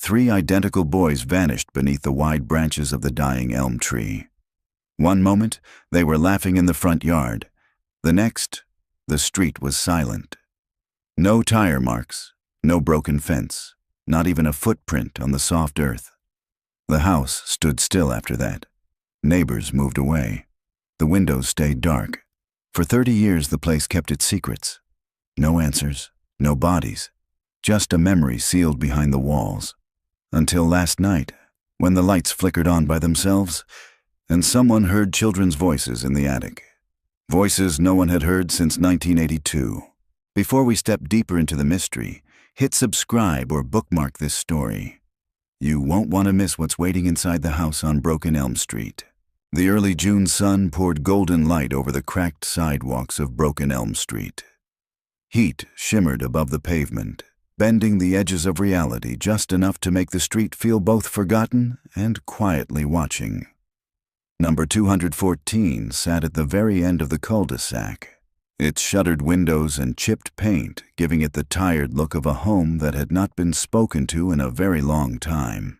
3 identical boys vanished beneath the wide branches of the dying elm tree. One moment, they were laughing in the front yard. The next, the street was silent. No tire marks, no broken fence, not even a footprint on the soft earth. The house stood still after that. Neighbors moved away. The windows stayed dark. For 30 years, the place kept its secrets. No answers, no bodies, just a memory sealed behind the walls. Until last night, when the lights flickered on by themselves, and someone heard children's voices in the attic. Voices no one had heard since 1982. Before we step deeper into the mystery, hit subscribe or bookmark this story. You won't want to miss what's waiting inside the house on Broken Elm Street. The early June sun poured golden light over the cracked sidewalks of Broken Elm Street. Heat shimmered above the pavement, bending the edges of reality just enough to make the street feel both forgotten and quietly watching. Number 214 sat at the very end of the cul-de-sac, its shuttered windows and chipped paint giving it the tired look of a home that had not been spoken to in a very long time.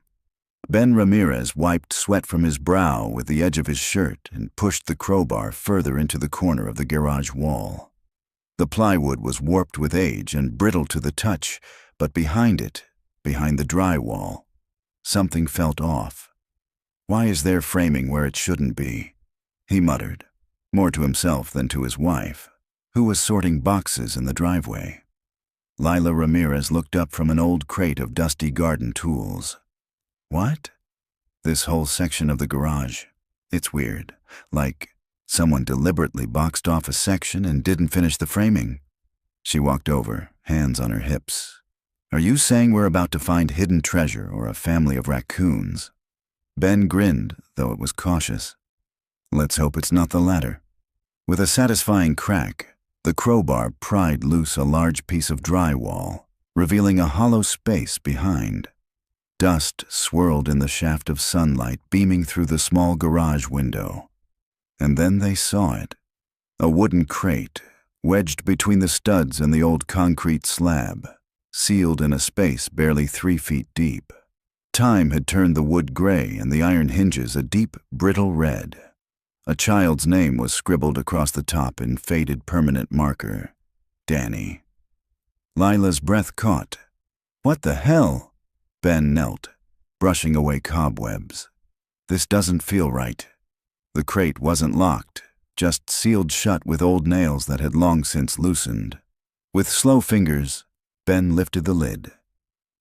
Ben Ramirez wiped sweat from his brow with the edge of his shirt and pushed the crowbar further into the corner of the garage wall. The plywood was warped with age and brittle to the touch, but behind it, behind the drywall, something felt off. Why is there framing where it shouldn't be? He muttered, more to himself than to his wife, who was sorting boxes in the driveway. Lila Ramirez looked up from an old crate of dusty garden tools. What? This whole section of the garage. It's weird, like someone deliberately boxed off a section and didn't finish the framing. She walked over, hands on her hips. Are you saying we're about to find hidden treasure or a family of raccoons? Ben grinned, though it was cautious. Let's hope it's not the latter. With a satisfying crack, the crowbar pried loose a large piece of drywall, revealing a hollow space behind. Dust swirled in the shaft of sunlight beaming through the small garage window. And then they saw it. A wooden crate, wedged between the studs and the old concrete slab, sealed in a space barely 3 feet deep. Time had turned the wood gray and the iron hinges a deep, brittle red. A child's name was scribbled across the top in faded permanent marker. Danny. Lila's breath caught. What the hell? Ben knelt, brushing away cobwebs. This doesn't feel right. The crate wasn't locked, just sealed shut with old nails that had long since loosened. With slow fingers, Ben lifted the lid.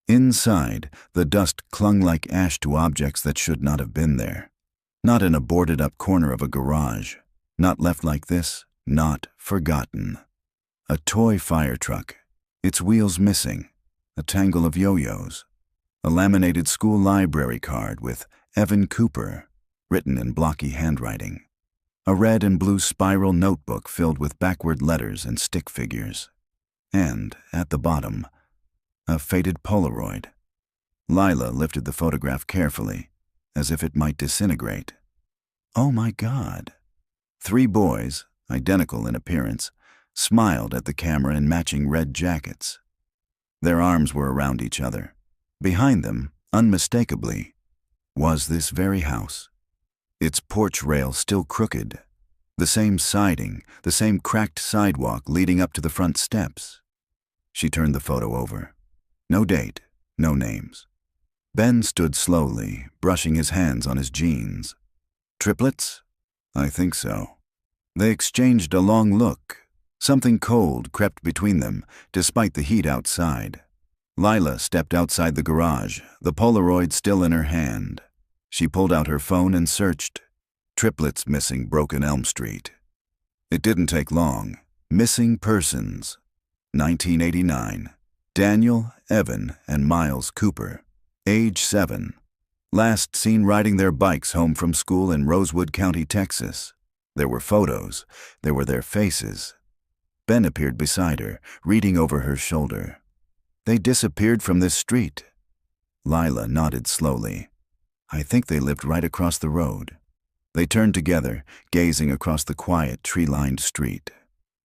Inside, the dust clung like ash to objects that should not have been there. Not in a boarded-up corner of a garage. Not left like this, not forgotten. A toy fire truck, its wheels missing, a tangle of yo-yos. A laminated school library card with Evan Cooper, written in blocky handwriting. A red and blue spiral notebook filled with backward letters and stick figures. And, at the bottom, a faded Polaroid. Lila lifted the photograph carefully, as if it might disintegrate. Oh my God. 3 boys, identical in appearance, smiled at the camera in matching red jackets. Their arms were around each other. Behind them, unmistakably, was this very house. Its porch rail still crooked. The same siding, the same cracked sidewalk leading up to the front steps. She turned the photo over. No date, no names. Ben stood slowly, brushing his hands on his jeans. Triplets? I think so. They exchanged a long look. Something cold crept between them, despite the heat outside. Lila stepped outside the garage, the Polaroid still in her hand. She pulled out her phone and searched. Triplets missing Broken Elm Street. It didn't take long. Missing persons. 1989. Daniel, Evan, and Miles Cooper. Age 7. Last seen riding their bikes home from school in Rosewood County, Texas. There were photos. There were their faces. Ben appeared beside her, reading over her shoulder. They disappeared from this street. Lila nodded slowly. I think they lived right across the road. They turned together, gazing across the quiet, tree-lined street.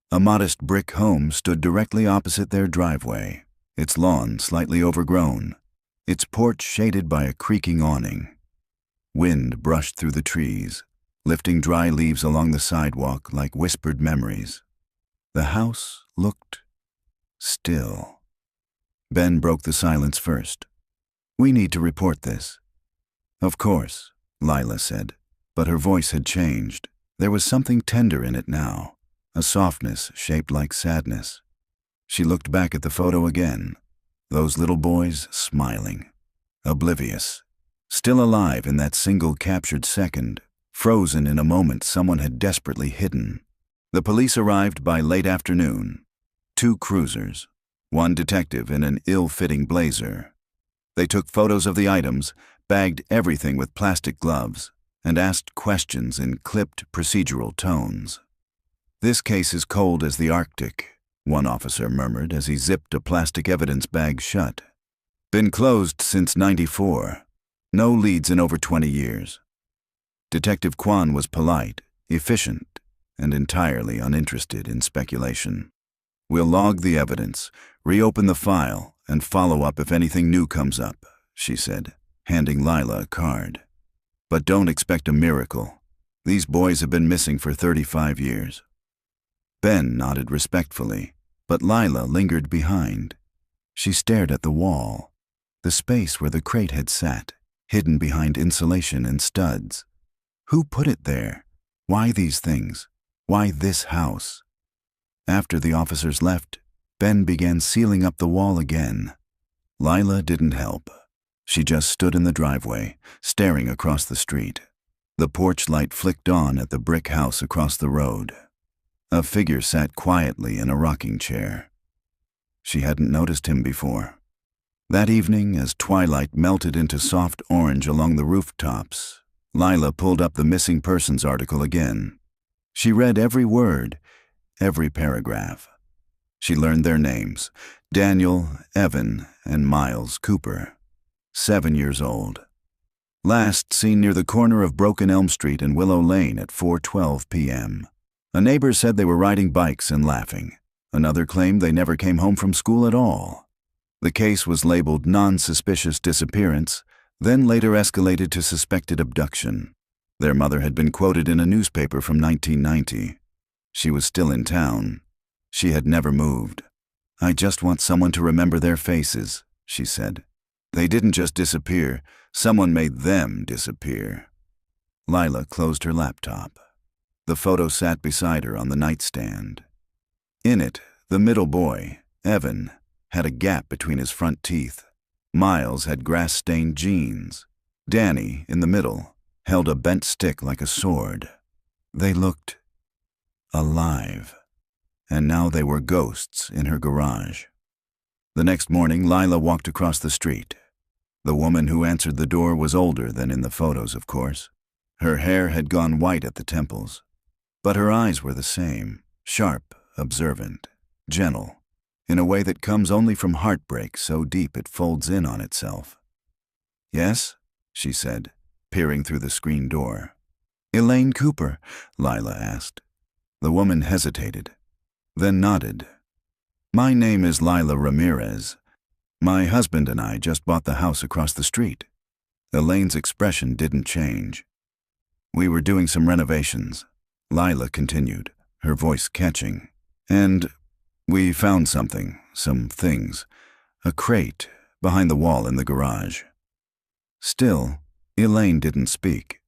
A modest brick home stood directly opposite their driveway, its lawn slightly overgrown. its porch shaded by a creaking awning. Wind brushed through the trees, lifting dry leaves along the sidewalk like whispered memories. The house looked still. Ben broke the silence first. "We need to report this." "Of course," Lila said, but her voice had changed. There was something tender in it now, a softness shaped like sadness. She looked back at the photo again, those little boys smiling, oblivious, still alive in that single captured second, frozen in a moment someone had desperately hidden. The police arrived by late afternoon. 2 cruisers, 1 detective in an ill-fitting blazer. They took photos of the items, bagged everything with plastic gloves, and asked questions in clipped, procedural tones. "This case is cold as the Arctic," one officer murmured as he zipped a plastic evidence bag shut. "Been closed since '94. No leads in over 20 years. Detective Kwan was polite, efficient, and entirely uninterested in speculation. "We'll log the evidence, reopen the file, and follow up if anything new comes up," she said, handing Lila a card. "But don't expect a miracle. These boys have been missing for 35 years. Ben nodded respectfully, but Lila lingered behind. She stared at the wall, the space where the crate had sat, hidden behind insulation and studs. Who put it there? Why these things? Why this house? After the officers left, Ben began sealing up the wall again. Lila didn't help. She just stood in the driveway, staring across the street. The porch light flicked on at the brick house across the road. A figure sat quietly in a rocking chair. She hadn't noticed him before. That evening, as twilight melted into soft orange along the rooftops, Lila pulled up the missing persons article again. She read every word, every paragraph. She learned their names: Daniel, Evan, and Miles Cooper. 7 years old. Last seen near the corner of Broken Elm Street and Willow Lane at 4:12 p.m. A neighbor said they were riding bikes and laughing. Another claimed they never came home from school at all. The case was labeled non-suspicious disappearance, then later escalated to suspected abduction. Their mother had been quoted in a newspaper from 1990. She was still in town. She had never moved. "I just want someone to remember their faces," she said. "They didn't just disappear. Someone made them disappear." Lila closed her laptop. The photo sat beside her on the nightstand. In it, the middle boy, Evan, had a gap between his front teeth. Miles had grass-stained jeans. Danny, in the middle, held a bent stick like a sword. They looked alive, and now they were ghosts in her garage. The next morning, Lila walked across the street. The woman who answered the door was older than in the photos, of course. Her hair had gone white at the temples, but her eyes were the same, sharp, observant, gentle, in a way that comes only from heartbreak so deep it folds in on itself. "Yes?" she said, peering through the screen door. "Elaine Cooper?" Lila asked. The woman hesitated, then nodded. "My name is Lila Ramirez. My husband and I just bought the house across the street." Elaine's expression didn't change. "We were doing some renovations," Lila continued, her voice catching. "And we found something, some things, a crate behind the wall in the garage." Still, Elaine didn't speak.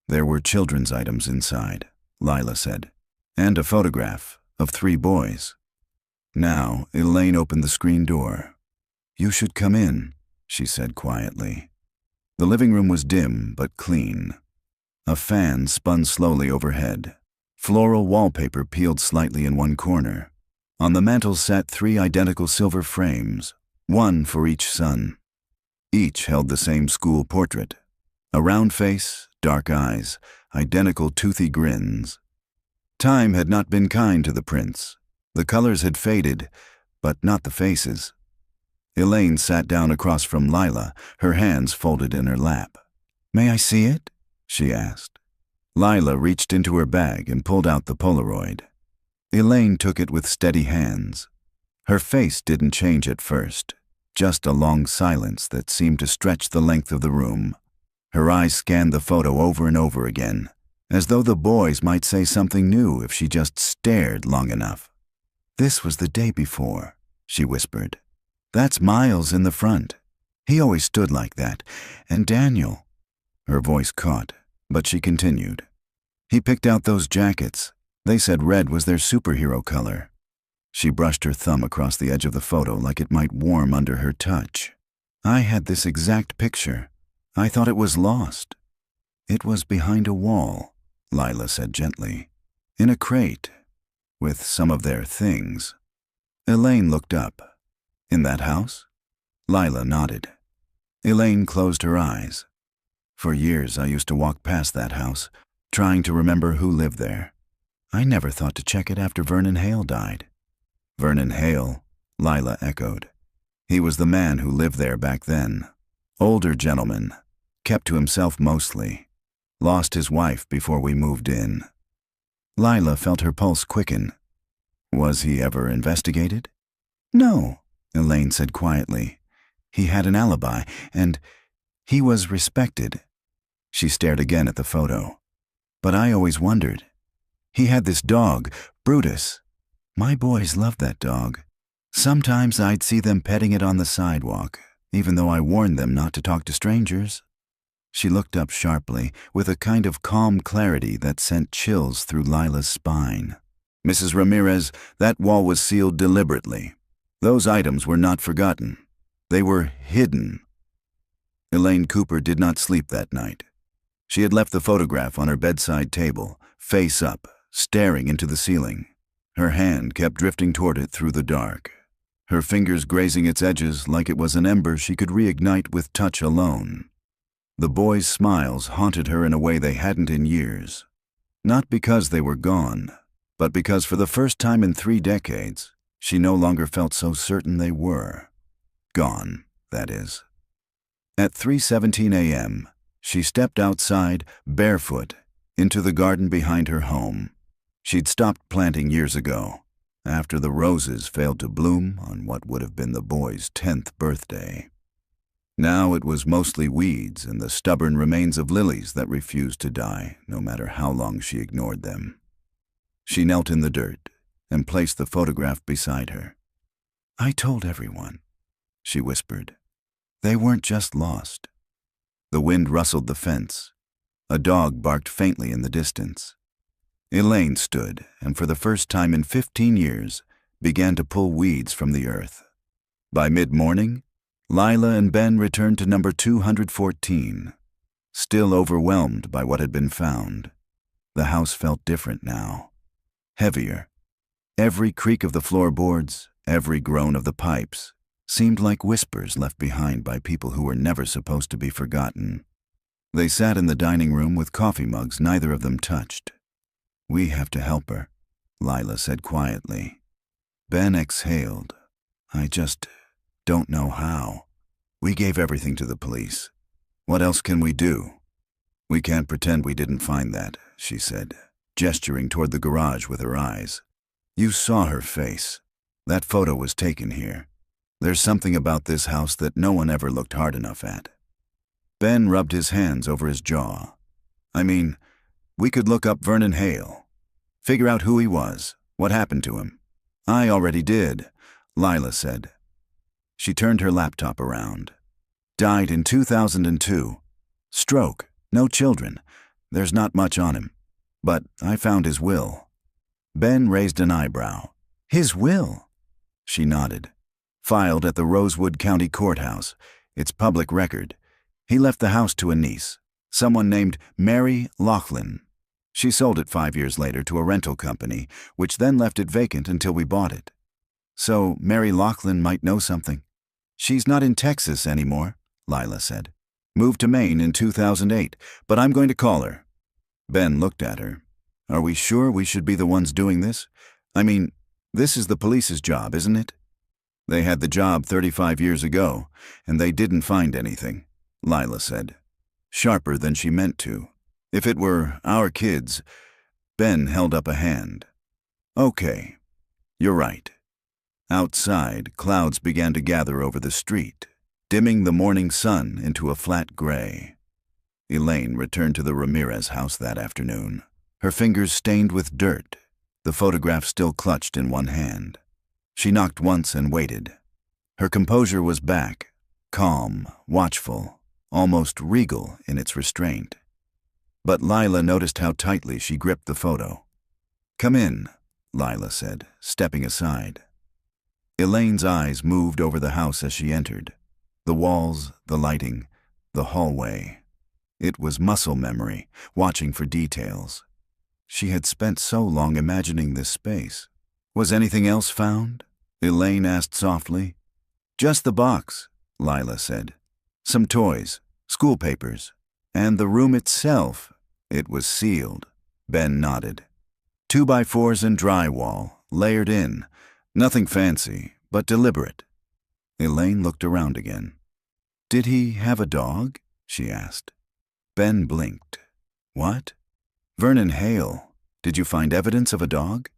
"There were children's items inside," Lila said, "and a photograph of 3 boys." Now, Elaine opened the screen door. "You should come in," she said quietly. The living room was dim but clean. A fan spun slowly overhead. Floral wallpaper peeled slightly in one corner. On the mantel sat 3 identical silver frames, one for each son. Each held the same school portrait. A round face, dark eyes, identical toothy grins. Time had not been kind to the prince. The colors had faded, but not the faces. Elaine sat down across from Lila, her hands folded in her lap. "May I see it?" she asked. Lila reached into her bag and pulled out the Polaroid. Elaine took it with steady hands. Her face didn't change at first, just a long silence that seemed to stretch the length of the room. Her eyes scanned the photo over and over again, as though the boys might say something new if she just stared long enough. "This was the day before," she whispered. "That's Miles in the front. He always stood like that. And Daniel." Her voice caught, but she continued. "He picked out those jackets. They said red was their superhero color." She brushed her thumb across the edge of the photo like it might warm under her touch. "I had this exact picture. I thought it was lost." "It was behind a wall," Lila said gently. "In a crate, with some of their things." Elaine looked up. "In that house?" Lila nodded. Elaine closed her eyes. "For years I used to walk past that house, trying to remember who lived there. I never thought to check it after Vernon Hale died." "Vernon Hale," Lila echoed. "He was the man who lived there back then. Older gentleman, kept to himself mostly. Lost his wife before we moved in." Lila felt her pulse quicken. "Was he ever investigated?" "No," Elaine said quietly. "He had an alibi, and he was respected." She stared again at the photo. "But I always wondered. He had this dog, Brutus. My boys loved that dog. Sometimes I'd see them petting it on the sidewalk, even though I warned them not to talk to strangers." She looked up sharply, with a kind of calm clarity that sent chills through Lila's spine. "Mrs. Ramirez, that wall was sealed deliberately. Those items were not forgotten. They were hidden." Elaine Cooper did not sleep that night. She had left the photograph on her bedside table, face up, staring into the ceiling. Her hand kept drifting toward it through the dark, her fingers grazing its edges like it was an ember she could reignite with touch alone. The boys' smiles haunted her in a way they hadn't in years. Not because they were gone, but because for the first time in 3 decades, she no longer felt so certain they were. Gone, that is. At 3:17 a.m., she stepped outside, barefoot, into the garden behind her home. She'd stopped planting years ago, after the roses failed to bloom on what would have been the boy's 10th birthday. Now it was mostly weeds and the stubborn remains of lilies that refused to die, no matter how long she ignored them. She knelt in the dirt and placed the photograph beside her. "I told everyone," she whispered. "They weren't just lost." The wind rustled the fence. A dog barked faintly in the distance. Elaine stood, and for the first time in 15 years, began to pull weeds from the earth. By mid-morning, Lila and Ben returned to number 214, still overwhelmed by what had been found. The house felt different now, heavier. Every creak of the floorboards, every groan of the pipes, seemed like whispers left behind by people who were never supposed to be forgotten. They sat in the dining room with coffee mugs neither of them touched. "We have to help her," Lila said quietly. Ben exhaled. "I just don't know how. We gave everything to the police. What else can we do?" "We can't pretend we didn't find that," she said, gesturing toward the garage with her eyes. "You saw her face. That photo was taken here. There's something about this house that no one ever looked hard enough at." Ben rubbed his hands over his jaw. "I mean, we could look up Vernon Hale. Figure out who he was, what happened to him." "I already did," Lila said. She turned her laptop around. "Died in 2002. Stroke, no children. There's not much on him. But I found his will." Ben raised an eyebrow. "His will?" She nodded. "Filed at the Rosewood County Courthouse. It's public record. He left the house to a niece, someone named Mary Laughlin. She sold it 5 years later to a rental company, which then left it vacant until we bought it. So Mary Laughlin might know something. She's not in Texas anymore," Lila said. "Moved to Maine in 2008, but I'm going to call her." Ben looked at her. "Are we sure we should be the ones doing this? I mean, this is the police's job, isn't it?" "They had the job 35 years ago, and they didn't find anything," Lila said, sharper than she meant to. "If it were our kids—" Ben held up a hand. "Okay, you're right. Outside, clouds began to gather over the street, dimming the morning sun into a flat gray. Elaine returned to the Ramirez house that afternoon, her fingers stained with dirt, the photograph still clutched in one hand. She knocked once and waited. Her composure was back, calm, watchful, almost regal in its restraint. But Lila noticed how tightly she gripped the photo. "Come in," Lila said, stepping aside. Elaine's eyes moved over the house as she entered. The walls, the lighting, the hallway. It was muscle memory, watching for details. She had spent so long imagining this space. "Was anything else found?" Elaine asked softly. "Just the box," Lila said. "Some toys, school papers, and the room itself. It was sealed." Ben nodded. 2x4s and drywall, layered in. Nothing fancy, but deliberate. Elaine looked around again. "Did he have a dog?" she asked. Ben blinked. "What?" "Vernon Hale. Did you find evidence of a dog?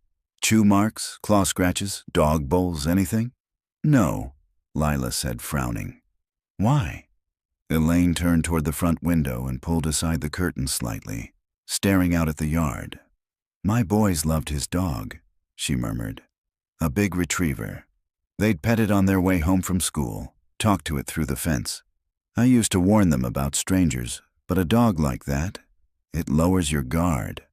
Chew marks, claw scratches, dog bowls, anything?" "No," Lila said, frowning. "Why?" Elaine turned toward the front window and pulled aside the curtain slightly, staring out at the yard. "My boys loved his dog," she murmured. "A big retriever. They'd pet it on their way home from school, talk to it through the fence. I used to warn them about strangers, but a dog like that, it lowers your guard."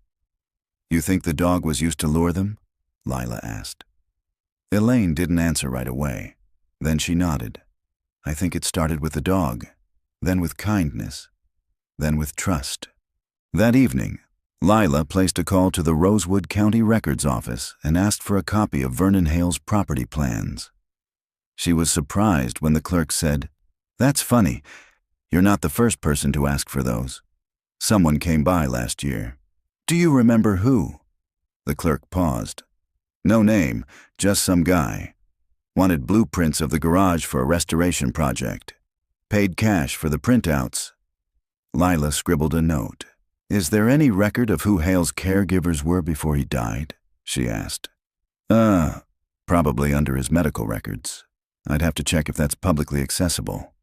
"You think the dog was used to lure them?" Lila asked. Elaine didn't answer right away. Then she nodded. "I think it started with the dog, then with kindness, then with trust." That evening, Lila placed a call to the Rosewood County Records Office and asked for a copy of Vernon Hale's property plans. She was surprised when the clerk said, "That's funny. You're not the first person to ask for those. Someone came by last year. Do you remember who?" The clerk paused. "No name, just some guy. Wanted blueprints of the garage for a restoration project. Paid cash for the printouts." Lila scribbled a note. "Is there any record of who Hale's caregivers were before he died?" she asked. Probably under his medical records. I'd have to check if that's publicly accessible."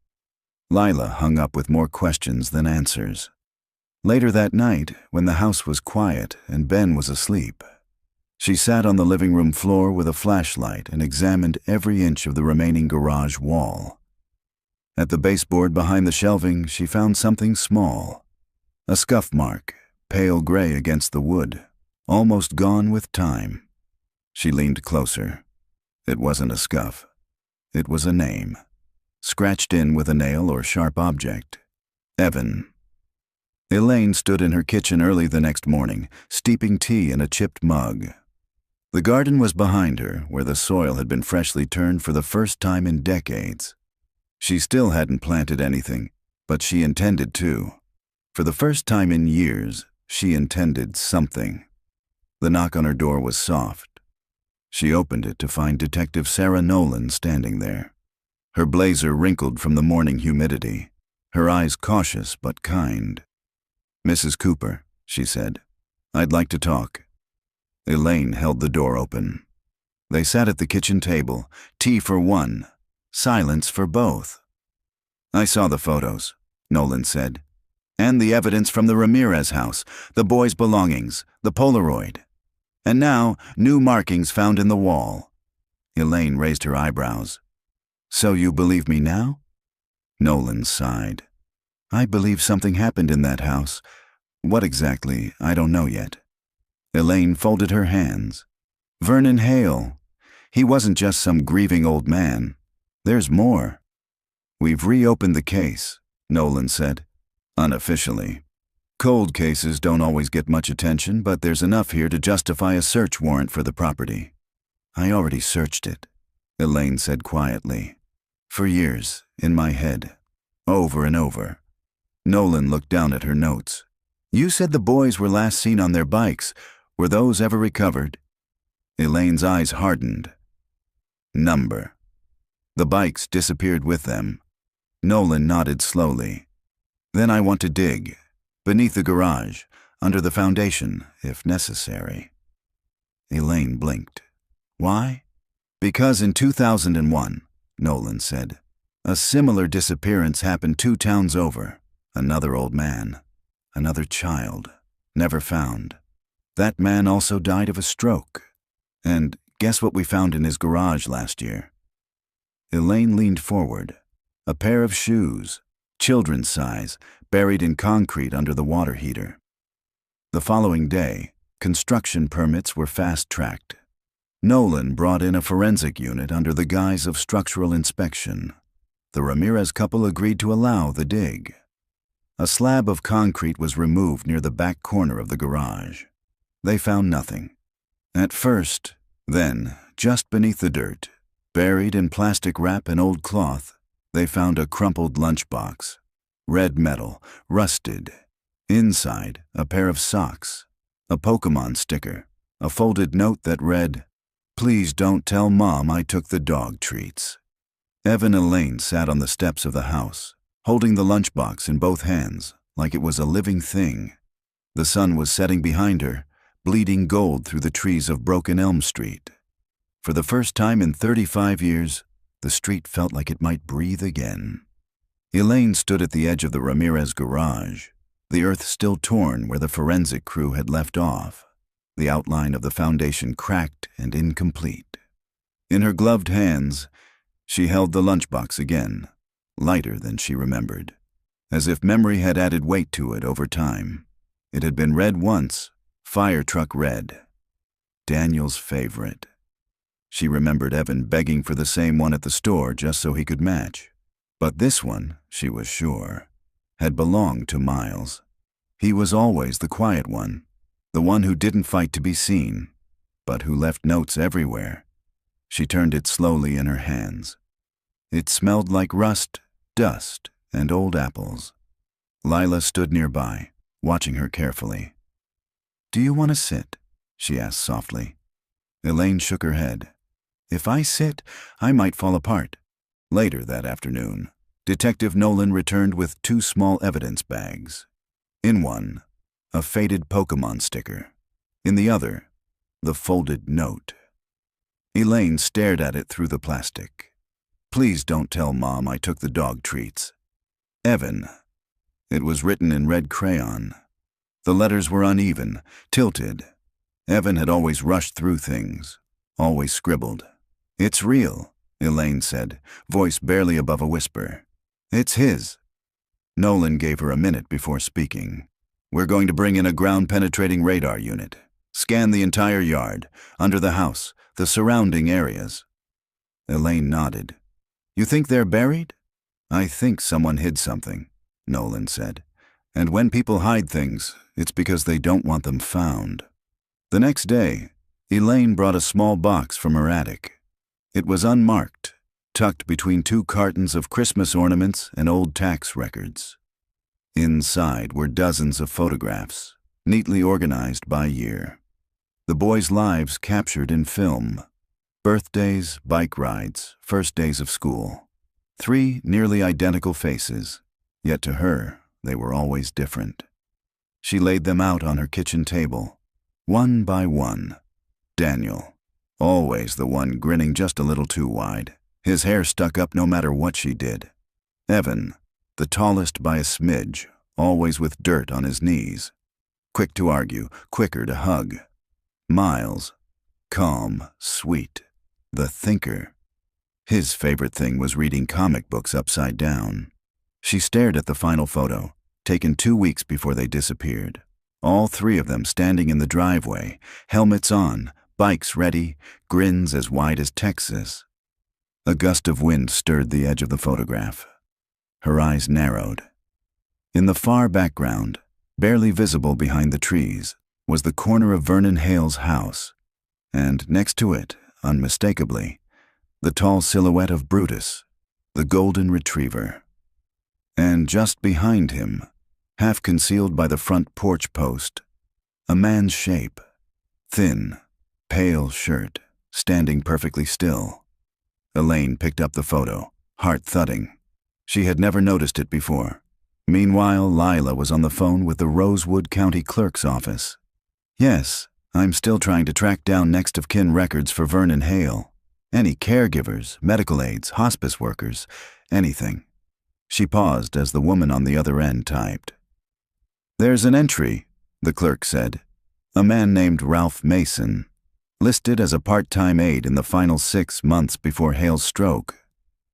Lila hung up with more questions than answers. Later that night, when the house was quiet and Ben was asleep, she sat on the living room floor with a flashlight and examined every inch of the remaining garage wall. At the baseboard behind the shelving, she found something small. A scuff mark, pale gray against the wood, almost gone with time. She leaned closer. It wasn't a scuff. It was a name, scratched in with a nail or sharp object. Evan. Elaine stood in her kitchen early the next morning, steeping tea in a chipped mug. The garden was behind her, where the soil had been freshly turned for the first time in decades. She still hadn't planted anything, but she intended to. For the first time in years, she intended something. The knock on her door was soft. She opened it to find Detective Sarah Nolan standing there. Her blazer wrinkled from the morning humidity, her eyes cautious but kind. "Mrs. Cooper," she said, "I'd like to talk." Elaine held the door open. They sat at the kitchen table, tea for one, silence for both. "I saw the photos," Nolan said, "and the evidence from the Ramirez house, the boys' belongings, the Polaroid. And now, new markings found in the wall." Elaine raised her eyebrows. "So you believe me now?" Nolan sighed. "I believe something happened in that house. What exactly, I don't know yet." Elaine folded her hands. "Vernon Hale. He wasn't just some grieving old man. There's more." "We've reopened the case," Nolan said, "unofficially. Cold cases don't always get much attention, but there's enough here to justify a search warrant for the property." "I already searched it," Elaine said quietly. "For years, in my head, over and over." Nolan looked down at her notes. "You said the boys were last seen on their bikes. Were those ever recovered?" Elaine's eyes hardened. "Number." "The bikes disappeared with them." Nolan nodded slowly. "Then I want to dig. Beneath the garage, under the foundation, if necessary." Elaine blinked. "Why?" Because in 2001, Nolan said, a similar disappearance happened 2 towns over. Another old man, another child, never found. That man also died of a stroke. And guess what we found in his garage last year? Elaine leaned forward. A pair of shoes, children's size, buried in concrete under the water heater. The following day, construction permits were fast-tracked. Nolan brought in a forensic unit under the guise of structural inspection. The Ramirez couple agreed to allow the dig. A slab of concrete was removed near the back corner of the garage. They found nothing. At first, then, just beneath the dirt, buried in plastic wrap and old cloth, they found a crumpled lunchbox. Red metal, rusted. Inside, a pair of socks, a Pokemon sticker, a folded note that read, "Please don't tell Mom I took the dog treats." Evan Elaine sat on the steps of the house, holding the lunchbox in both hands, like it was a living thing. The sun was setting behind her, bleeding gold through the trees of Broken Elm Street. For the first time in 35 years, the street felt like it might breathe again. Elaine stood at the edge of the Ramirez garage, the earth still torn where the forensic crew had left off, the outline of the foundation cracked and incomplete. In her gloved hands, she held the lunchbox again, lighter than she remembered, as if memory had added weight to it over time. It had been red once, fire truck red. Daniel's favorite. She remembered Evan begging for the same one at the store just so he could match. But this one, she was sure, had belonged to Miles. He was always the quiet one, the one who didn't fight to be seen, but who left notes everywhere. She turned it slowly in her hands. It smelled like rust, dust, and old apples. Lila stood nearby, watching her carefully. "Do you want to sit?" she asked softly. Elaine shook her head. "If I sit, I might fall apart." Later that afternoon, Detective Nolan returned with 2 small evidence bags. In one, a faded Pokemon sticker. In the other, the folded note. Elaine stared at it through the plastic. "Please don't tell Mom I took the dog treats. Evan." It was written in red crayon. The letters were uneven, tilted. Evan had always rushed through things, always scribbled. "It's real," Elaine said, voice barely above a whisper. "It's his." Nolan gave her a minute before speaking. "We're going to bring in a ground-penetrating radar unit. Scan the entire yard, under the house, the surrounding areas." Elaine nodded. "You think they're buried?" "I think someone hid something," Nolan said. "And when people hide things, it's because they don't want them found." The next day, Elaine brought a small box from her attic. It was unmarked, tucked between 2 cartons of Christmas ornaments and old tax records. Inside were dozens of photographs, neatly organized by year. The boys' lives captured in film. Birthdays, bike rides, first days of school. 3 nearly identical faces, yet to her, they were always different. She laid them out on her kitchen table, one by one. Daniel, always the one grinning just a little too wide, his hair stuck up no matter what she did. Evan, the tallest by a smidge, always with dirt on his knees. Quick to argue, quicker to hug. Miles, calm, sweet, the thinker. His favorite thing was reading comic books upside down. She stared at the final photo, taken 2 weeks before they disappeared. All 3 of them standing in the driveway, helmets on, bikes ready, grins as wide as Texas. A gust of wind stirred the edge of the photograph. Her eyes narrowed. In the far background, barely visible behind the trees, was the corner of Vernon Hale's house, and next to it, unmistakably, the tall silhouette of Brutus, the golden retriever. And just behind him, half concealed by the front porch post, a man's shape, thin, pale shirt, standing perfectly still. Elaine picked up the photo, heart thudding. She had never noticed it before. Meanwhile, Lila was on the phone with the Rosewood County Clerk's office. "Yes, I'm still trying to track down next of kin records for Vernon Hale. Any caregivers, medical aides, hospice workers, anything. She paused as the woman on the other end typed. "There's an entry," the clerk said. "A man named Ralph Mason, listed as a part-time aide in the final 6 months before Hale's stroke.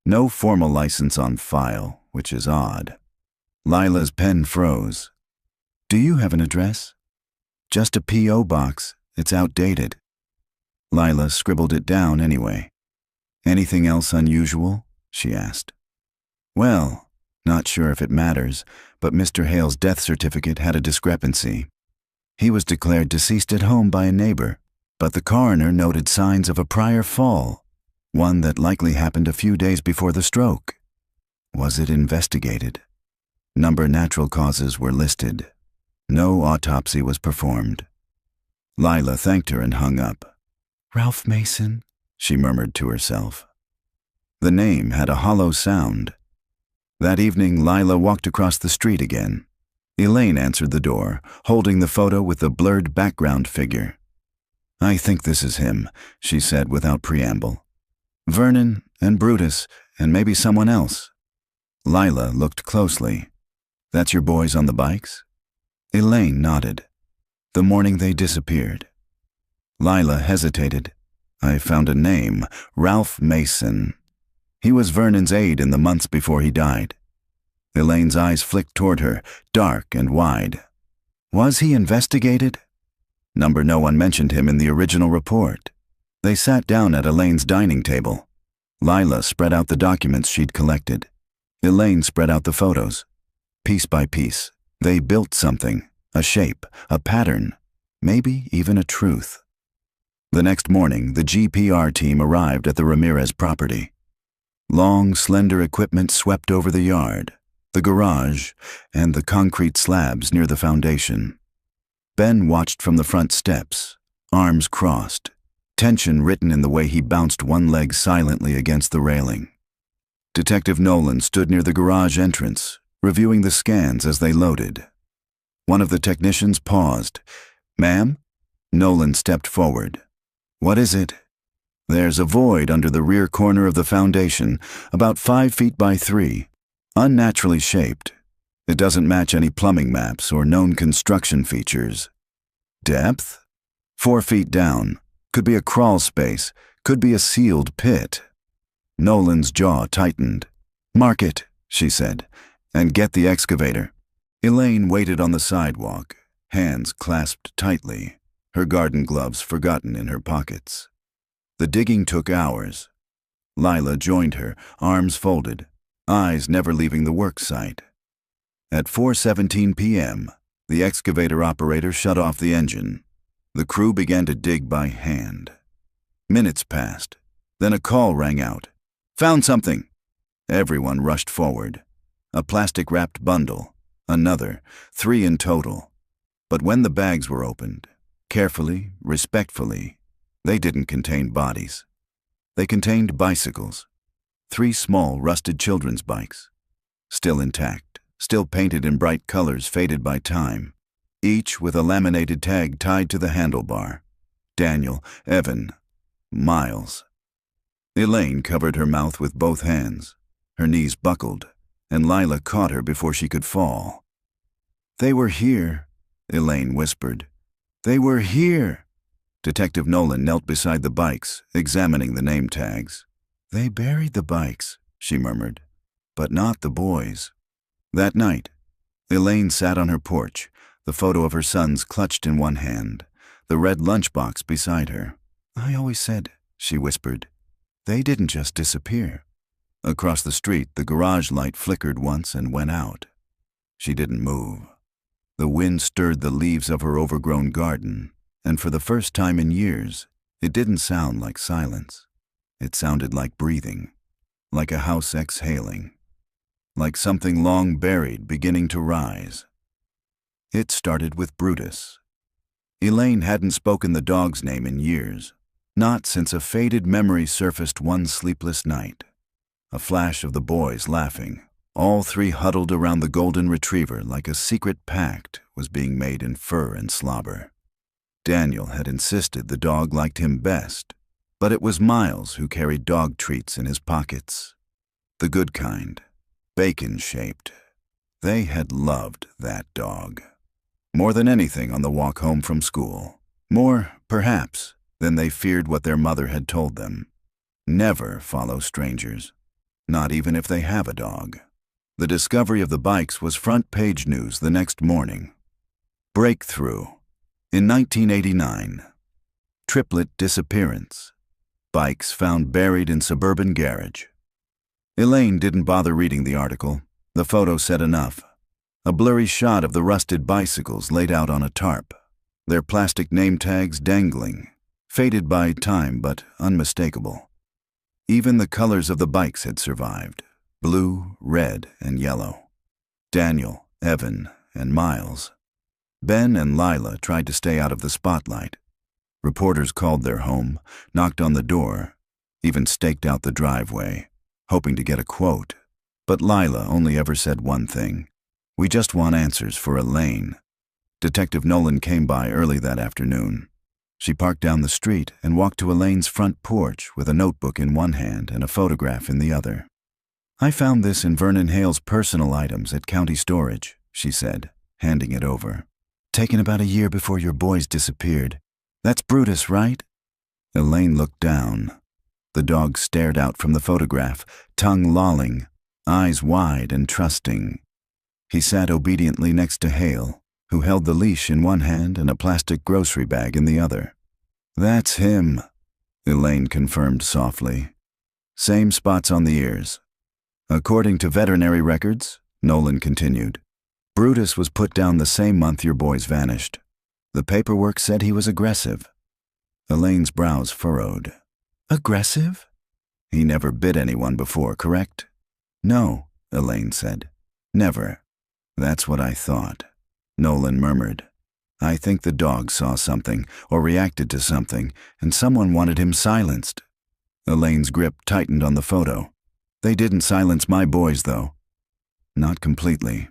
No formal license on file, which is odd." Lila's pen froze. "Do you have an address?" "Just a P.O. box. It's outdated." Lila scribbled it down anyway. "Anything else unusual?" she asked. "Well, not sure if it matters, but Mr. Hale's death certificate had a discrepancy. He was declared deceased at home by a neighbor, but the coroner noted signs of a prior fall, one that likely happened a few days before the stroke. Was it investigated? Number natural causes were listed. No autopsy was performed." Lila thanked her and hung up. "Ralph Mason," she murmured to herself. The name had a hollow sound. That evening, Lila walked across the street again. Elaine answered the door, holding the photo with the blurred background figure. "I think this is him," she said without preamble. "Vernon and Brutus and maybe someone else." Lila looked closely. "That's your boys on the bikes?" Elaine nodded. "The morning they disappeared." Lila hesitated. "I found a name, Ralph Mason. He was Vernon's aide in the months before he died." Elaine's eyes flicked toward her, dark and wide. "Was he investigated?" No one mentioned him in the original report. They sat down at Elaine's dining table. Lila spread out the documents she'd collected. Elaine spread out the photos. Piece by piece, they built something, a shape, a pattern, maybe even a truth. The next morning, the GPR team arrived at the Ramirez property. Long, slender equipment swept over the yard, the garage, and the concrete slabs near the foundation. Ben watched from the front steps, arms crossed, tension written in the way he bounced one leg silently against the railing. Detective Nolan stood near the garage entrance, reviewing the scans as they loaded. One of the technicians paused. "Ma'am?" Nolan stepped forward. "What is it?" "There's a void under the rear corner of the foundation, about 5 feet by 3. Unnaturally shaped. It doesn't match any plumbing maps or known construction features." "Depth?" 4 feet down. Could be a crawl space. Could be a sealed pit. Nolan's jaw tightened. "Mark it," she said, "and get the excavator." Elaine waited on the sidewalk, hands clasped tightly, her garden gloves forgotten in her pockets. The digging took hours. Lila joined her, arms folded, eyes never leaving the work site. At 4:17 p.m., the excavator operator shut off the engine. The crew began to dig by hand. Minutes passed. Then a call rang out. "Found something!" Everyone rushed forward. A plastic-wrapped bundle. Another. 3 in total. But when the bags were opened, carefully, respectfully, they didn't contain bodies. They contained bicycles. 3 small, rusted children's bikes. Still intact, still painted in bright colors faded by time, each with a laminated tag tied to the handlebar. Daniel, Evan, Miles. Elaine covered her mouth with both hands. Her knees buckled, and Lila caught her before she could fall. "They were here," Elaine whispered. "They were here." Detective Nolan knelt beside the bikes, examining the name tags. "They buried the bikes," she murmured, "but not the boys." That night, Elaine sat on her porch, the photo of her sons clutched in one hand, the red lunchbox beside her. "I always said," she whispered, "they didn't just disappear." Across the street, the garage light flickered once and went out. She didn't move. The wind stirred the leaves of her overgrown garden, and for the first time in years, it didn't sound like silence. It sounded like breathing, like a house exhaling, like something long buried beginning to rise. It started with Brutus. Elaine hadn't spoken the dog's name in years, not since a faded memory surfaced one sleepless night. A flash of the boys laughing, all 3 huddled around the golden retriever like a secret pact was being made in fur and slobber. Daniel had insisted the dog liked him best. But it was Miles who carried dog treats in his pockets. The good kind, bacon-shaped. They had loved that dog. More than anything on the walk home from school. More, perhaps, than they feared what their mother had told them. Never follow strangers, not even if they have a dog. The discovery of the bikes was front-page news the next morning. Breakthrough. In 1989. Triplet disappearance. Bikes found buried in suburban garage. Elaine didn't bother reading the article. The photo said enough. A blurry shot of the rusted bicycles laid out on a tarp, their plastic name tags dangling, faded by time but unmistakable. Even the colors of the bikes had survived, blue, red, and yellow. Daniel, Evan, and Miles. Ben and Lila tried to stay out of the spotlight. Reporters called their home, knocked on the door, even staked out the driveway, hoping to get a quote. But Lila only ever said one thing: "We just want answers for Elaine." Detective Nolan came by early that afternoon. She parked down the street and walked to Elaine's front porch with a notebook in one hand and a photograph in the other. "I found this in Vernon Hale's personal items at county storage," she said, handing it over. "Taken about a year before your boys disappeared. That's Brutus, right?" Elaine looked down. The dog stared out from the photograph, tongue lolling, eyes wide and trusting. He sat obediently next to Hale, who held the leash in one hand and a plastic grocery bag in the other. "That's him," Elaine confirmed softly. "Same spots on the ears. According to veterinary records," Nolan continued, "Brutus was put down the same month your boys vanished. The paperwork said he was aggressive." Elaine's brows furrowed. "Aggressive?" "He never bit anyone before, correct?" "No," Elaine said. "Never." "That's what I thought," Nolan murmured. "I think the dog saw something, or reacted to something, and someone wanted him silenced." Elaine's grip tightened on the photo. "They didn't silence my boys, though." "Not completely."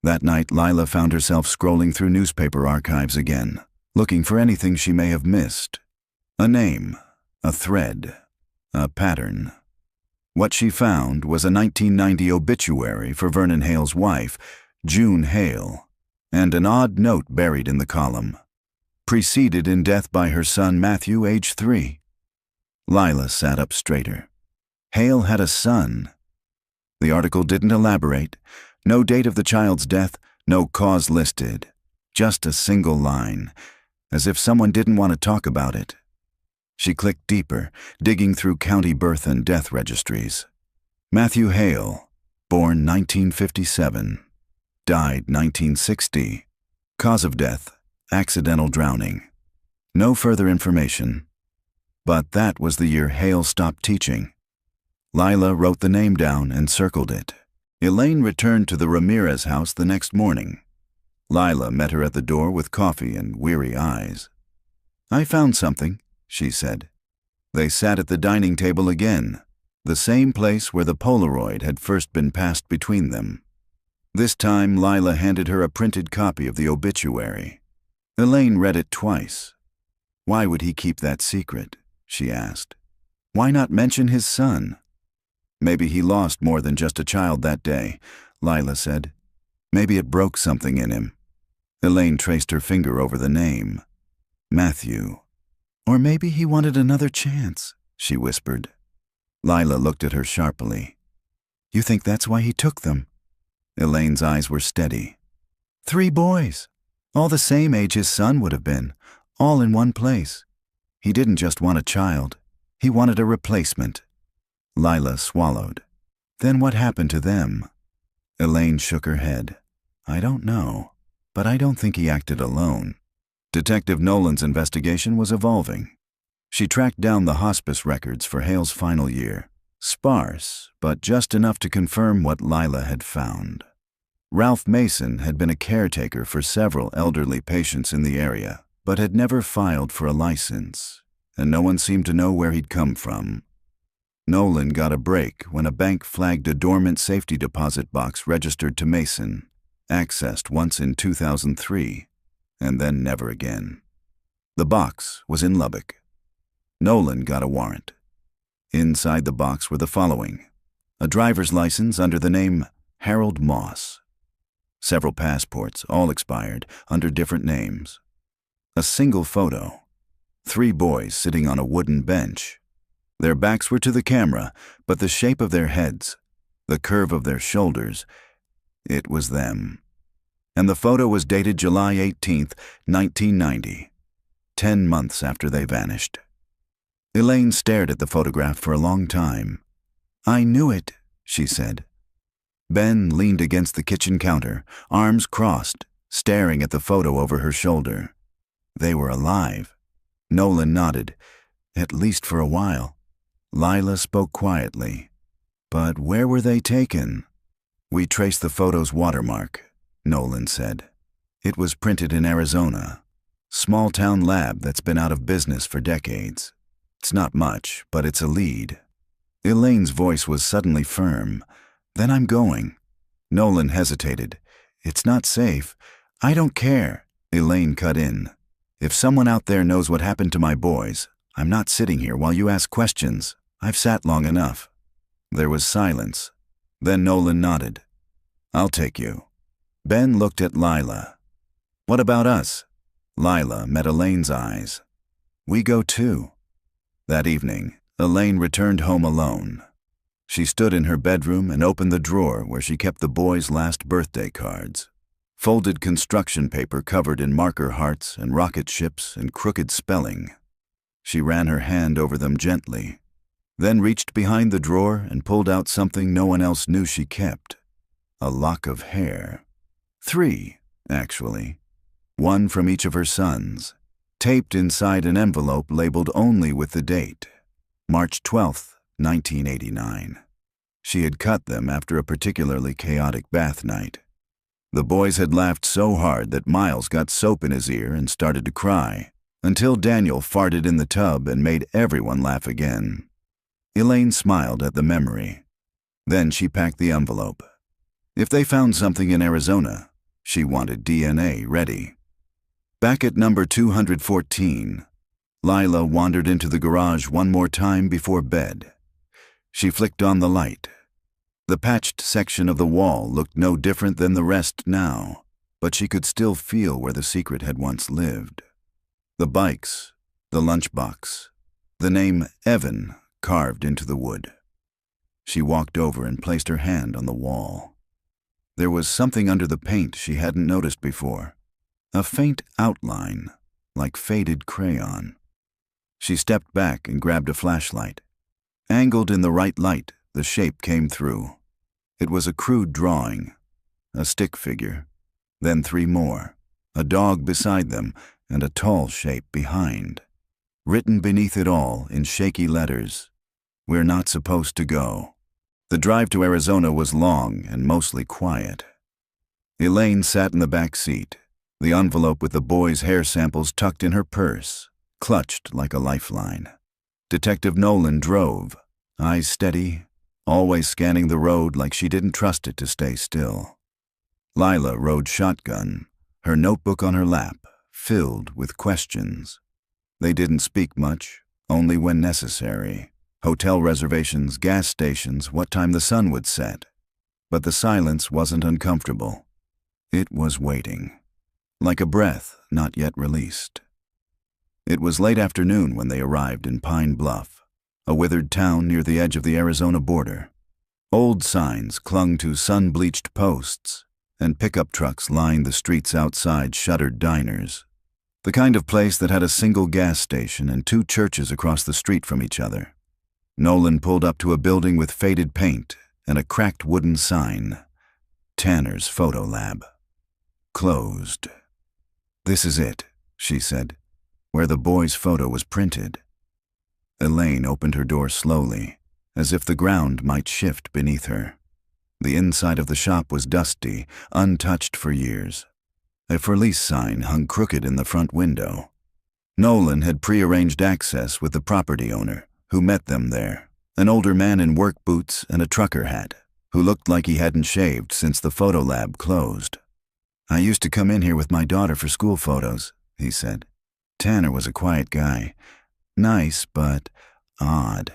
That night, Lila found herself scrolling through newspaper archives again, looking for anything she may have missed. A name, a thread, a pattern. What she found was a 1990 obituary for Vernon Hale's wife, June Hale, and an odd note buried in the column. Preceded in death by her son Matthew, age 3. Lila sat up straighter. Hale had a son. The article didn't elaborate. No date of the child's death, no cause listed. Just a single line, as if someone didn't want to talk about it. She clicked deeper, digging through county birth and death registries. Matthew Hale, born 1957. Died 1960. Cause of death, accidental drowning. No further information. But that was the year Hale stopped teaching. Lila wrote the name down and circled it. Elaine returned to the Ramirez house the next morning. Lila met her at the door with coffee and weary eyes. "I found something," she said. They sat at the dining table again, the same place where the Polaroid had first been passed between them. This time, Lila handed her a printed copy of the obituary. Elaine read it twice. Why would he keep that secret? She asked. Why not mention his son? Maybe he lost more than just a child that day, Lila said. Maybe it broke something in him. Elaine traced her finger over the name. Matthew. Or maybe he wanted another chance, she whispered. Lila looked at her sharply. You think that's why he took them? Elaine's eyes were steady. 3 boys, all the same age his son would have been, all in one place. He didn't just want a child. He wanted a replacement. Lila swallowed. Then what happened to them? Elaine shook her head. I don't know, but I don't think he acted alone. Detective Nolan's investigation was evolving. She tracked down the hospice records for Hale's final year. Sparse, but just enough to confirm what Lila had found. Ralph Mason had been a caretaker for several elderly patients in the area, but had never filed for a license, and no one seemed to know where he'd come from. Nolan got a break when a bank flagged a dormant safety deposit box registered to Mason, accessed once in 2003, and then never again. The box was in Lubbock. Nolan got a warrant. Inside the box were the following: a driver's license under the name Harold Moss, several passports, all expired, under different names, a single photo, 3 boys sitting on a wooden bench. Their backs were to the camera, but the shape of their heads, the curve of their shoulders, it was them. And the photo was dated July 18th, 1990, 10 months after they vanished. Elaine stared at the photograph for a long time. "I knew it," she said. Ben leaned against the kitchen counter, arms crossed, staring at the photo over her shoulder. They were alive. Nolan nodded, at least for a while. Lila spoke quietly. "But where were they taken?" "We traced the photo's watermark," Nolan said. "It was printed in Arizona. Small-town lab that's been out of business for decades. It's not much, but it's a lead." Elaine's voice was suddenly firm. "Then I'm going." Nolan hesitated. "It's not safe." "I don't care," Elaine cut in. "If someone out there knows what happened to my boys, I'm not sitting here while you ask questions. I've sat long enough." There was silence. Then Nolan nodded. "I'll take you." Ben looked at Lila. "What about us?" Lila met Elaine's eyes. "We go too." That evening, Elaine returned home alone. She stood in her bedroom and opened the drawer where she kept the boys' last birthday cards. Folded construction paper covered in marker hearts and rocket ships and crooked spelling. She ran her hand over them gently, then reached behind the drawer and pulled out something no one else knew she kept: a lock of hair. 3, actually. 1 from each of her sons, taped inside an envelope labeled only with the date, March 12th, 1989. She had cut them after a particularly chaotic bath night. The boys had laughed so hard that Miles got soap in his ear and started to cry, until Daniel farted in the tub and made everyone laugh again. Elaine smiled at the memory. Then she packed the envelope. If they found something in Arizona, she wanted DNA ready. Back at number 214, Lila wandered into the garage one more time before bed. She flicked on the light. The patched section of the wall looked no different than the rest now, but she could still feel where the secret had once lived. The bikes, the lunchbox, the name Evan carved into the wood. She walked over and placed her hand on the wall. There was something under the paint she hadn't noticed before, a faint outline, like faded crayon. She stepped back and grabbed a flashlight. Angled in the right light, the shape came through. It was a crude drawing, a stick figure, then 3 more, a dog beside them and a tall shape behind. Written beneath it all in shaky letters, "We're not supposed to go." The drive to Arizona was long and mostly quiet. Elaine sat in the back seat, the envelope with the boys' hair samples tucked in her purse, clutched like a lifeline. Detective Nolan drove, eyes steady, always scanning the road like she didn't trust it to stay still. Lila rode shotgun, her notebook on her lap, filled with questions. They didn't speak much, only when necessary. Hotel reservations, gas stations, what time the sun would set. But the silence wasn't uncomfortable. It was waiting, like a breath not yet released. It was late afternoon when they arrived in Pine Bluff, a withered town near the edge of the Arizona border. Old signs clung to sun-bleached posts, and pickup trucks lined the streets outside shuttered diners. The kind of place that had a single gas station and 2 churches across the street from each other. Nolan pulled up to a building with faded paint and a cracked wooden sign, Tanner's Photo Lab. Closed. "This is it," she said, "where the boy's photo was printed." Elaine opened her door slowly, as if the ground might shift beneath her. The inside of the shop was dusty, untouched for years. A for lease sign hung crooked in the front window. Nolan had prearranged access with the property owner, who met them there, an older man in work boots and a trucker hat, who looked like he hadn't shaved since the photo lab closed. "I used to come in here with my daughter for school photos," he said. "Tanner was a quiet guy. Nice, but odd.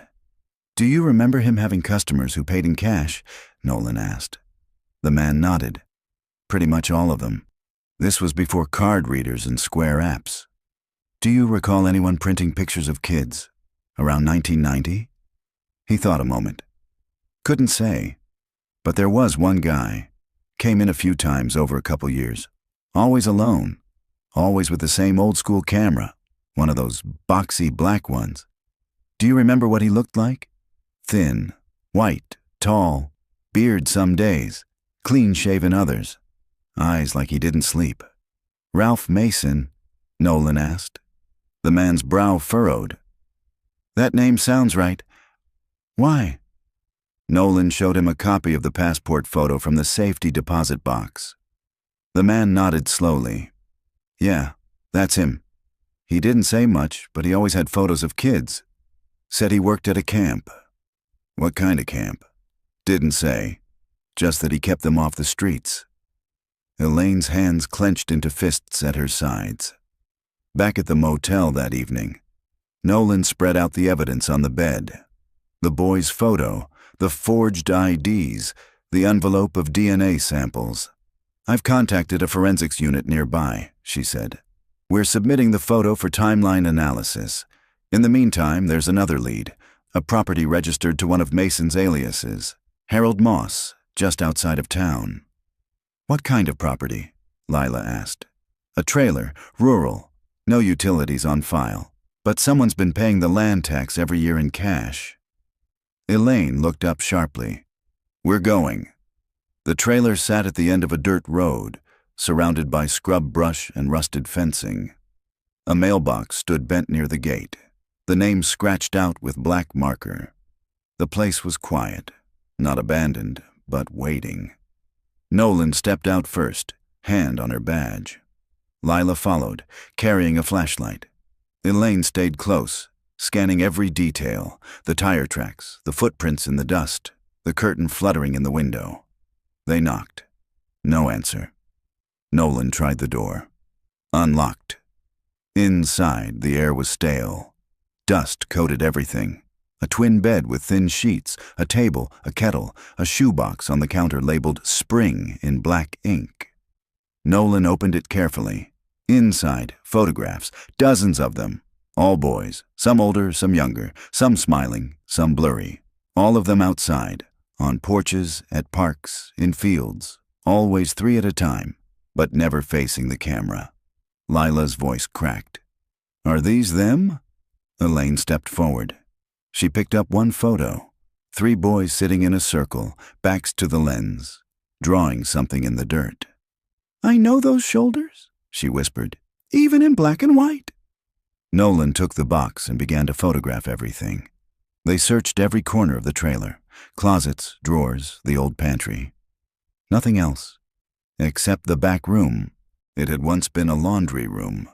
Do you remember him having customers who paid in cash? Nolan asked. The man nodded. Pretty much all of them. This was before card readers and Square apps. Do you recall anyone printing pictures of kids? Around 1990? He thought a moment. Couldn't say. But there was one guy. Came in a few times over a couple years. Always alone. Always with the same old-school camera. One of those boxy black ones. Do you remember what he looked like? Thin, white, tall, beard some days, clean-shaven others. Eyes like he didn't sleep. Ralph Mason? Nolan asked. The man's brow furrowed. That name sounds right. Why? Nolan showed him a copy of the passport photo from the safety deposit box. The man nodded slowly. Yeah, that's him. He didn't say much, but he always had photos of kids. Said he worked at a camp. What kind of camp? Didn't say. Just that he kept them off the streets. Elaine's hands clenched into fists at her sides. Back at the motel that evening, Nolan spread out the evidence on the bed. The boy's photo, the forged IDs, the envelope of DNA samples. I've contacted a forensics unit nearby, she said. We're submitting the photo for timeline analysis. In the meantime, there's another lead, a property registered to one of Mason's aliases, Harold Moss, just outside of town. What kind of property? Lila asked. A trailer, rural, no utilities on file, but someone's been paying the land tax every year in cash. Elaine looked up sharply. We're going. The trailer sat at the end of a dirt road, surrounded by scrub brush and rusted fencing. A mailbox stood bent near the gate, the name scratched out with black marker. The place was quiet, not abandoned, but waiting. Nolan stepped out first, hand on her badge. Lila followed, carrying a flashlight. Elaine stayed close, scanning every detail, the tire tracks, the footprints in the dust, the curtain fluttering in the window. They knocked. No answer. Nolan tried the door. Unlocked. Inside, the air was stale. Dust coated everything. A twin bed with thin sheets, a table, a kettle, a shoebox on the counter labeled Spring in black ink. Nolan opened it carefully. Inside, photographs, dozens of them. All boys, some older, some younger, some smiling, some blurry. All of them outside, on porches, at parks, in fields, always 3 at a time, but never facing the camera. Lila's voice cracked. Are these them? Elaine stepped forward. She picked up one photo. 3 boys sitting in a circle, backs to the lens, drawing something in the dirt. I know those shoulders, she whispered, even in black and white. Nolan took the box and began to photograph everything. They searched every corner of the trailer, closets, drawers, the old pantry. Nothing else, except the back room. It had once been a laundry room.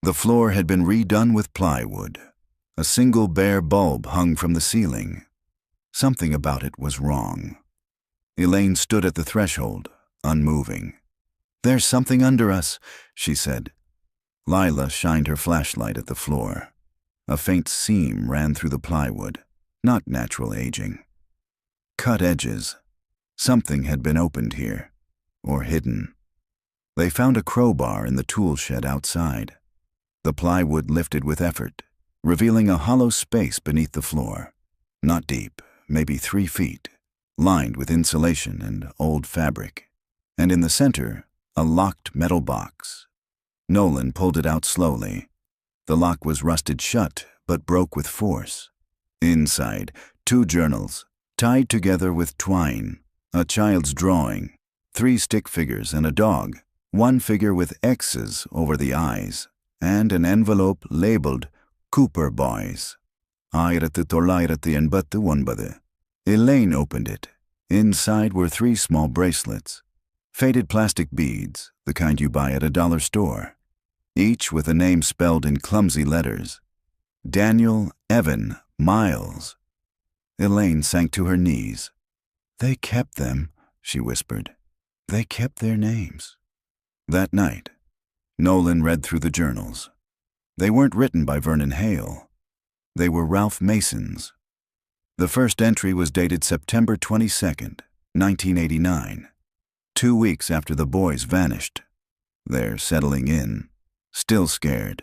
The floor had been redone with plywood. A single bare bulb hung from the ceiling. Something about it was wrong. Elaine stood at the threshold, unmoving. There's something under us, she said. Lila shined her flashlight at the floor. A faint seam ran through the plywood, not natural aging. Cut edges. Something had been opened here, or hidden. They found a crowbar in the tool shed outside. The plywood lifted with effort, revealing a hollow space beneath the floor. Not deep, maybe 3 feet, lined with insulation and old fabric. And in the center, a locked metal box. Nolan pulled it out slowly. The lock was rusted shut, but broke with force. Inside, 2 journals, tied together with twine, a child's drawing, 3 stick figures and a dog, 1 figure with X's over the eyes, and an envelope labeled Cooper Boys. 1989. Elaine opened it. Inside were 3 small bracelets. Faded plastic beads, the kind you buy at a dollar store. Each with a name spelled in clumsy letters. Daniel Evan Miles. Elaine sank to her knees. They kept them, she whispered. They kept their names. That night, Nolan read through the journals. They weren't written by Vernon Hale. They were Ralph Mason's. The first entry was dated September 22nd, 1989, 2 weeks after the boys vanished. They're settling in, still scared,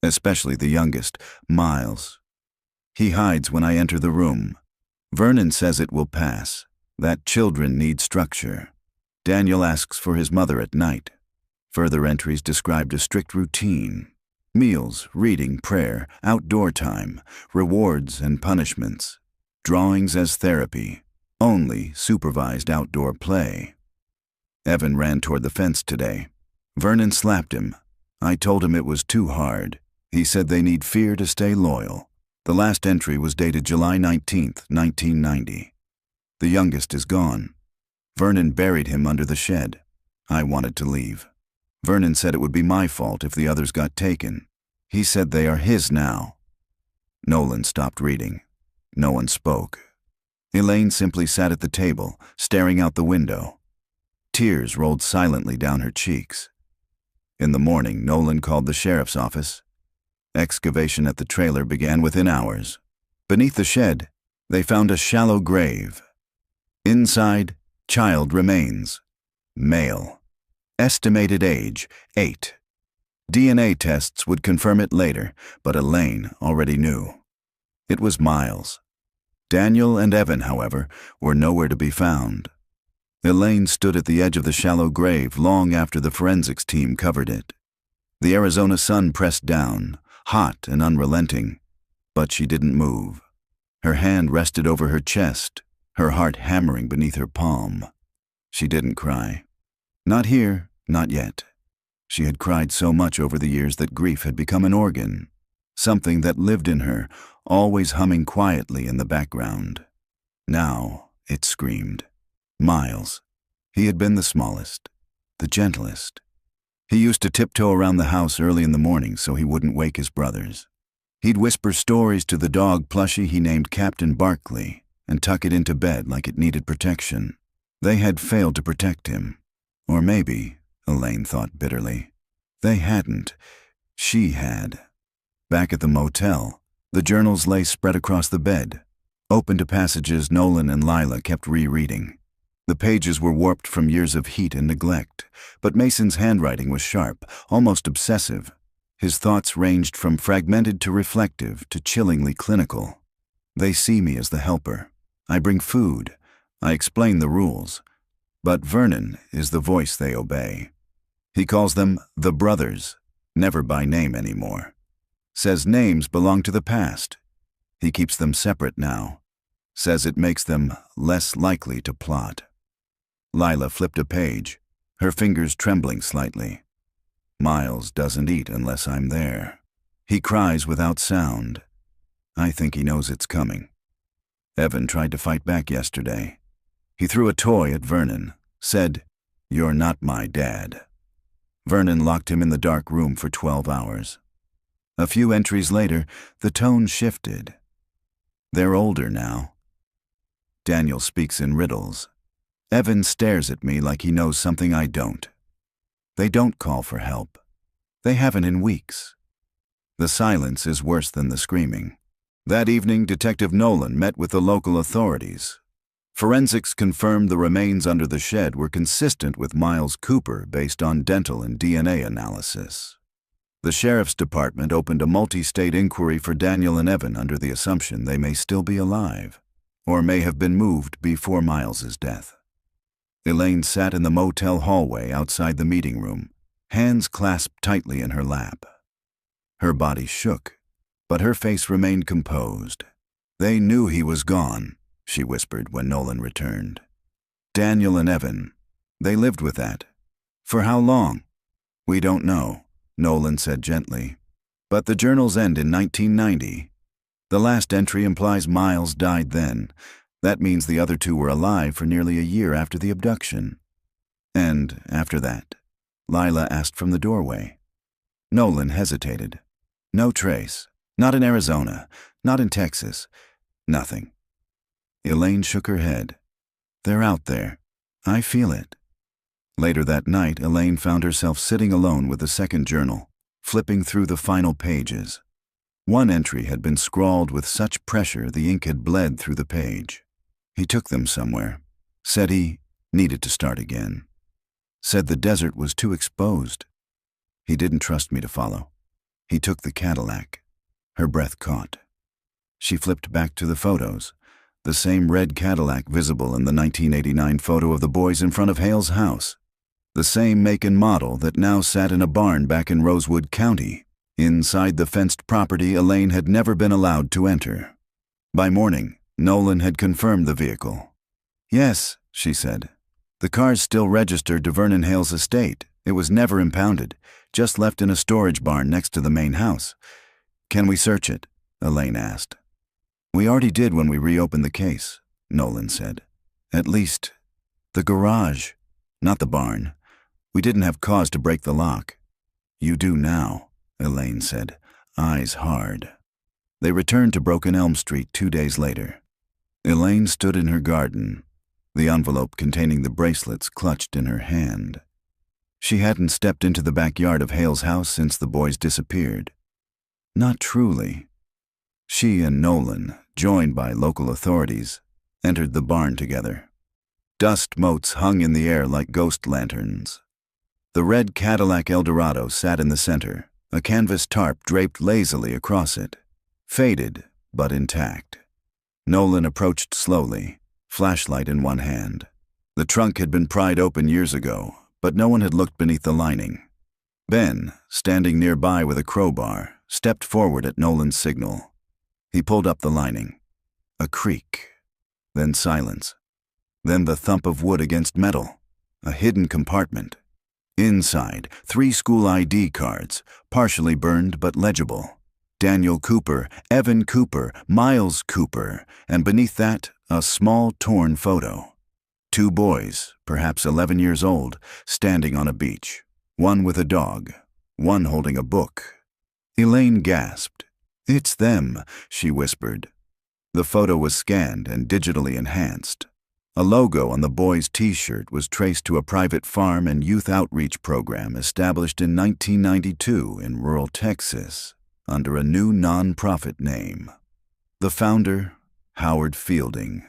especially the youngest, Miles. He hides when I enter the room. Vernon says it will pass, that children need structure. Daniel asks for his mother at night. Further entries described a strict routine. Meals, reading, prayer, outdoor time, rewards and punishments. Drawings as therapy, only supervised outdoor play. Evan ran toward the fence today. Vernon slapped him. I told him it was too hard. He said they need fear to stay loyal. The last entry was dated July 19th, 1990. The youngest is gone. Vernon buried him under the shed. I wanted to leave. Vernon said it would be my fault if the others got taken. He said they are his now. Nolan stopped reading. No one spoke. Elaine simply sat at the table, staring out the window. Tears rolled silently down her cheeks. In the morning, Nolan called the sheriff's office. Excavation at the trailer began within hours. Beneath the shed, they found a shallow grave. Inside, child remains. Male. Estimated age, 8. DNA tests would confirm it later, but Elaine already knew. It was Miles. Daniel and Evan, however, were nowhere to be found. Elaine stood at the edge of the shallow grave long after the forensics team covered it. The Arizona sun pressed down, hot and unrelenting, but she didn't move. Her hand rested over her chest, her heart hammering beneath her palm. She didn't cry. Not here, not yet. She had cried so much over the years that grief had become an organ, something that lived in her, always humming quietly in the background. Now it screamed. Miles. He had been the smallest, the gentlest. He used to tiptoe around the house early in the morning so he wouldn't wake his brothers. He'd whisper stories to the dog plushie he named Captain Barkley and tuck it into bed like it needed protection. They had failed to protect him. Or maybe, Elaine thought bitterly, they hadn't. She had. Back at the motel, the journals lay spread across the bed, open to passages Nolan and Lila kept rereading. The pages were warped from years of heat and neglect, but Mason's handwriting was sharp, almost obsessive. His thoughts ranged from fragmented to reflective to chillingly clinical. They see me as the helper. I bring food. I explain the rules. But Vernon is the voice they obey. He calls them the brothers, never by name anymore. Says names belong to the past. He keeps them separate now. Says it makes them less likely to plot. Lila flipped a page, her fingers trembling slightly. Miles doesn't eat unless I'm there. He cries without sound. I think he knows it's coming. Evan tried to fight back yesterday. He threw a toy at Vernon, said, "You're not my dad." Vernon locked him in the dark room for 12 hours. A few entries later, the tone shifted. They're older now. Daniel speaks in riddles. Evan stares at me like he knows something I don't. They don't call for help. They haven't in weeks. The silence is worse than the screaming. That evening, Detective Nolan met with the local authorities. Forensics confirmed the remains under the shed were consistent with Miles Cooper based on dental and DNA analysis. The sheriff's department opened a multi-state inquiry for Daniel and Evan under the assumption they may still be alive, or may have been moved before Miles's death. Elaine sat in the motel hallway outside the meeting room, hands clasped tightly in her lap. Her body shook, but her face remained composed. They knew he was gone, she whispered when Nolan returned. Daniel and Evan, they lived with that. For how long? We don't know, Nolan said gently. But the journals end in 1990. The last entry implies Miles died then. That means the other two were alive for nearly a year after the abduction. And after that, Lila asked from the doorway. Nolan hesitated. No trace. Not in Arizona. Not in Texas. Nothing. Elaine shook her head. They're out there. I feel it. Later that night, Elaine found herself sitting alone with the second journal, flipping through the final pages. One entry had been scrawled with such pressure the ink had bled through the page. He took them somewhere. Said he needed to start again. Said the desert was too exposed. He didn't trust me to follow. He took the Cadillac. Her breath caught. She flipped back to the photos. The same red Cadillac visible in the 1989 photo of the boys in front of Hale's house. The same make and model that now sat in a barn back in Rosewood County. Inside the fenced property Elaine had never been allowed to enter. By morning, Nolan had confirmed the vehicle. "Yes," she said. "The car's still registered to Vernon Hale's estate. It was never impounded, just left in a storage barn next to the main house." "Can we search it?" Elaine asked. "We already did when we reopened the case," Nolan said. "At least, the garage, not the barn. We didn't have cause to break the lock." "You do now," Elaine said, eyes hard. They returned to Broken Elm Street 2 days later. Elaine stood in her garden, the envelope containing the bracelets clutched in her hand. She hadn't stepped into the backyard of Hale's house since the boys disappeared. Not truly. She and Nolan, joined by local authorities, entered the barn together. Dust motes hung in the air like ghost lanterns. The red Cadillac Eldorado sat in the center, a canvas tarp draped lazily across it, faded but intact. Nolan approached slowly, flashlight in one hand. The trunk had been pried open years ago, but no one had looked beneath the lining. Ben, standing nearby with a crowbar, stepped forward at Nolan's signal. He pulled up the lining. A creak, then silence, then the thump of wood against metal, a hidden compartment. Inside, 3 school ID cards, partially burned but legible. Daniel Cooper, Evan Cooper, Miles Cooper, and beneath that, a small torn photo. 2 boys, perhaps 11 years old, standing on a beach, one with a dog, one holding a book. Elaine gasped. "It's them," she whispered. The photo was scanned and digitally enhanced. A logo on the boys' T-shirt was traced to a private farm and youth outreach program established in 1992 in rural Texas under a new non-profit name. The founder, Howard Fielding,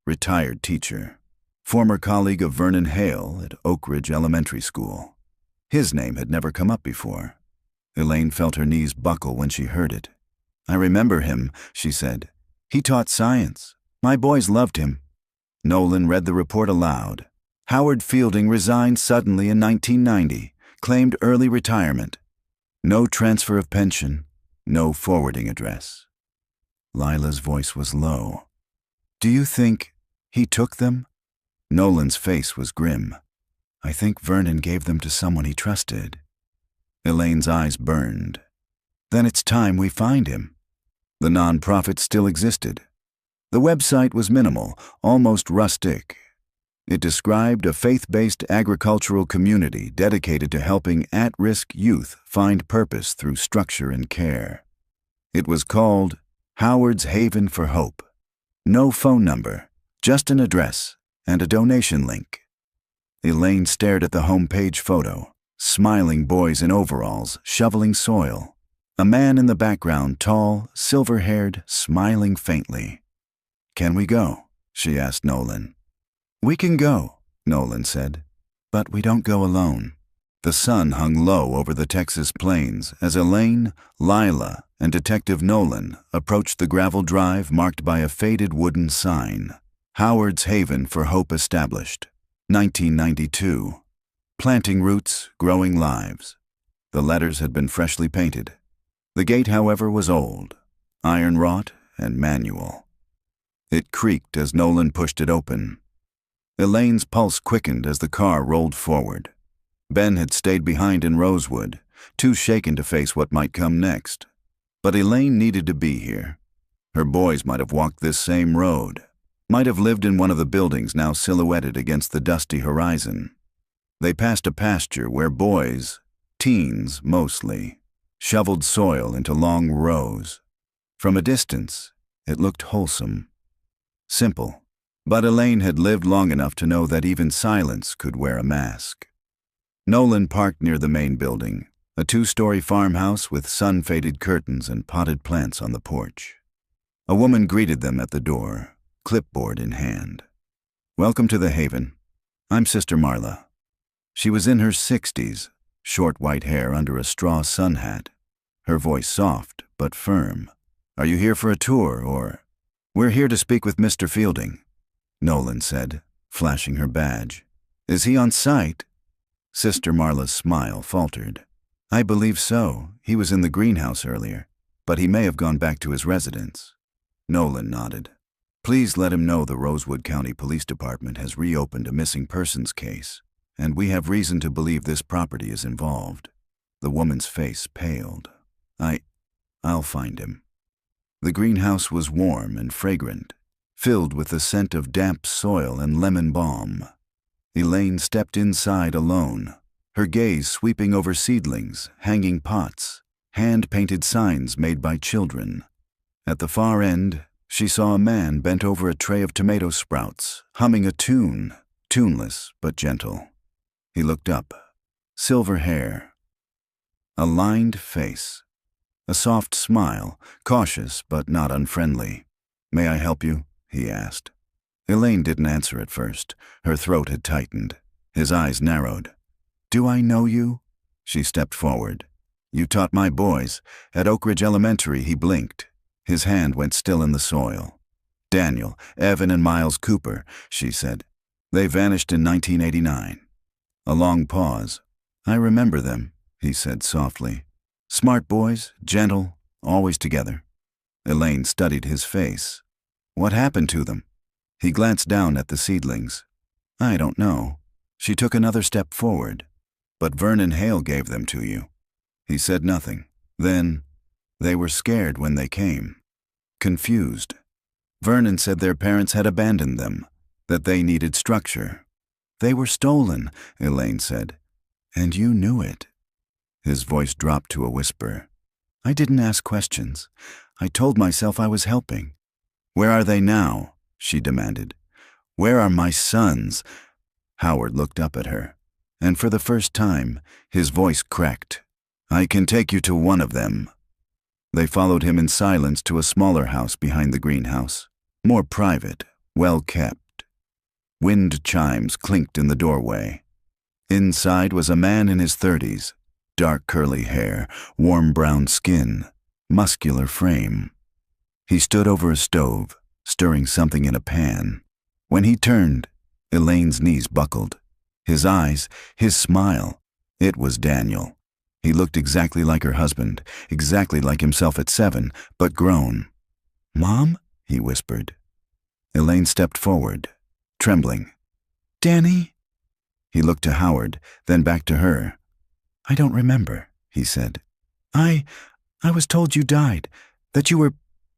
retired teacher, former colleague of Vernon Hale at Oak Ridge Elementary School. His name had never come up before. Elaine felt her knees buckle when she heard it. "I remember him," she said. "He taught science. My boys loved him." Nolan read the report aloud. Howard Fielding resigned suddenly in 1990, claimed early retirement. No transfer of pension, no forwarding address. Lila's voice was low. "Do you think he took them?" Nolan's face was grim. "I think Vernon gave them to someone he trusted." Elaine's eyes burned. "Then it's time we find him." The nonprofit still existed. The website was minimal, almost rustic. It described a faith-based agricultural community dedicated to helping at-risk youth find purpose through structure and care. It was called Howard's Haven for Hope. No phone number, just an address and a donation link. Elaine stared at the homepage photo, smiling boys in overalls shoveling soil. A man in the background, tall, silver-haired, smiling faintly. "Can we go?" she asked Nolan. "We can go," Nolan said, "but we don't go alone." The sun hung low over the Texas plains as Elaine, Lila, and Detective Nolan approached the gravel drive marked by a faded wooden sign. Howard's Haven for Hope established. 1992. Planting roots, growing lives. The letters had been freshly painted. The gate, however, was old, iron-wrought and manual. It creaked as Nolan pushed it open. Elaine's pulse quickened as the car rolled forward. Ben had stayed behind in Rosewood, too shaken to face what might come next. But Elaine needed to be here. Her boys might have walked this same road, might have lived in one of the buildings now silhouetted against the dusty horizon. They passed a pasture where boys, teens mostly, shoveled soil into long rows. From a distance, it looked wholesome. Simple, but Elaine had lived long enough to know that even silence could wear a mask. Nolan parked near the main building, A two-story farmhouse with sun-faded curtains and potted plants on the porch. A woman greeted them at the door, clipboard in hand. "Welcome to the Haven. I'm Sister Marla." She was in her 60s, short white hair under a straw sun hat. Her voice soft but firm. "Are you here for a tour, or—" "We're here to speak with Mr. Fielding," Nolan said, flashing her badge. "Is he on site?" Sister Marla's smile faltered. "I believe so. He was in the greenhouse earlier, but he may have gone back to his residence." Nolan nodded. "Please let him know the Rosewood County Police Department has reopened a missing persons case, and we have reason to believe this property is involved." The woman's face paled. I'll find him." The greenhouse was warm and fragrant, filled with the scent of damp soil and lemon balm. Elaine stepped inside alone, her gaze sweeping over seedlings, hanging pots, hand-painted signs made by children. At the far end, she saw a man bent over a tray of tomato sprouts, humming a tune, tuneless but gentle. He looked up. Silver hair. A lined face. A soft smile, cautious but not unfriendly. "May I help you?" he asked. Elaine didn't answer at first. Her throat had tightened. His eyes narrowed. "Do I know you?" She stepped forward. "You taught my boys. At Oak Ridge Elementary." He blinked. His hand went still in the soil. "Daniel, Evan, and Miles Cooper," she said. "They vanished in 1989. A long pause. "I remember them," he said softly. "Smart boys, gentle, always together." Elaine studied his face. "What happened to them?" He glanced down at the seedlings. "I don't know." She took another step forward. "But Vernon Hale gave them to you." He said nothing. Then, "They were scared when they came. Confused. Vernon said their parents had abandoned them, that they needed structure." "They were stolen," Elaine said. "And you knew it." His voice dropped to a whisper. "I didn't ask questions. I told myself I was helping." "Where are they now?" she demanded. "Where are my sons?" Howard looked up at her, and for the first time, his voice cracked. "I can take you to one of them." They followed him in silence to a smaller house behind the greenhouse, more private, well kept. Wind chimes clinked in the doorway. Inside was a man in his 30s. Dark curly hair, warm brown skin, muscular frame. He stood over a stove, stirring something in a pan. When he turned, Elaine's knees buckled. His eyes, his smile. It was Daniel. He looked exactly like her husband, exactly like himself at 7, but grown. "Mom?" he whispered. Elaine stepped forward, trembling. "Danny?" He looked to Howard, then back to her. "I don't remember," he said. I was told you died, that you were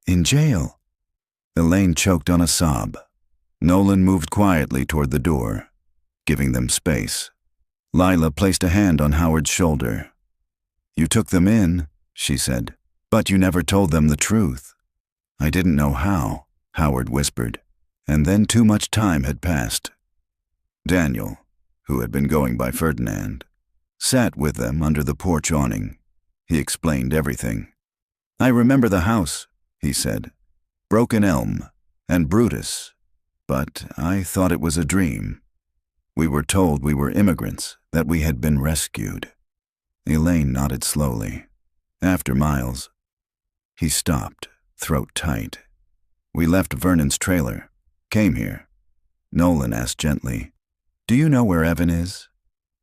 in jail." Elaine choked on a sob. Nolan moved quietly toward the door, giving them space. Lila placed a hand on Howard's shoulder. "You took them in," she said, "but you never told them the truth." "I didn't know how," Howard whispered, and then too much time had passed. Daniel, who had been going by Ferdinand, sat with them under the porch awning. He explained everything. "I remember the house," he said. "Broken Elm, and Brutus. But I thought it was a dream. We were told we were immigrants, that we had been rescued." Elaine nodded slowly. "After Miles." He stopped, throat tight. "We left Vernon's trailer, came here." Nolan asked gently, "Do you know where Evan is?"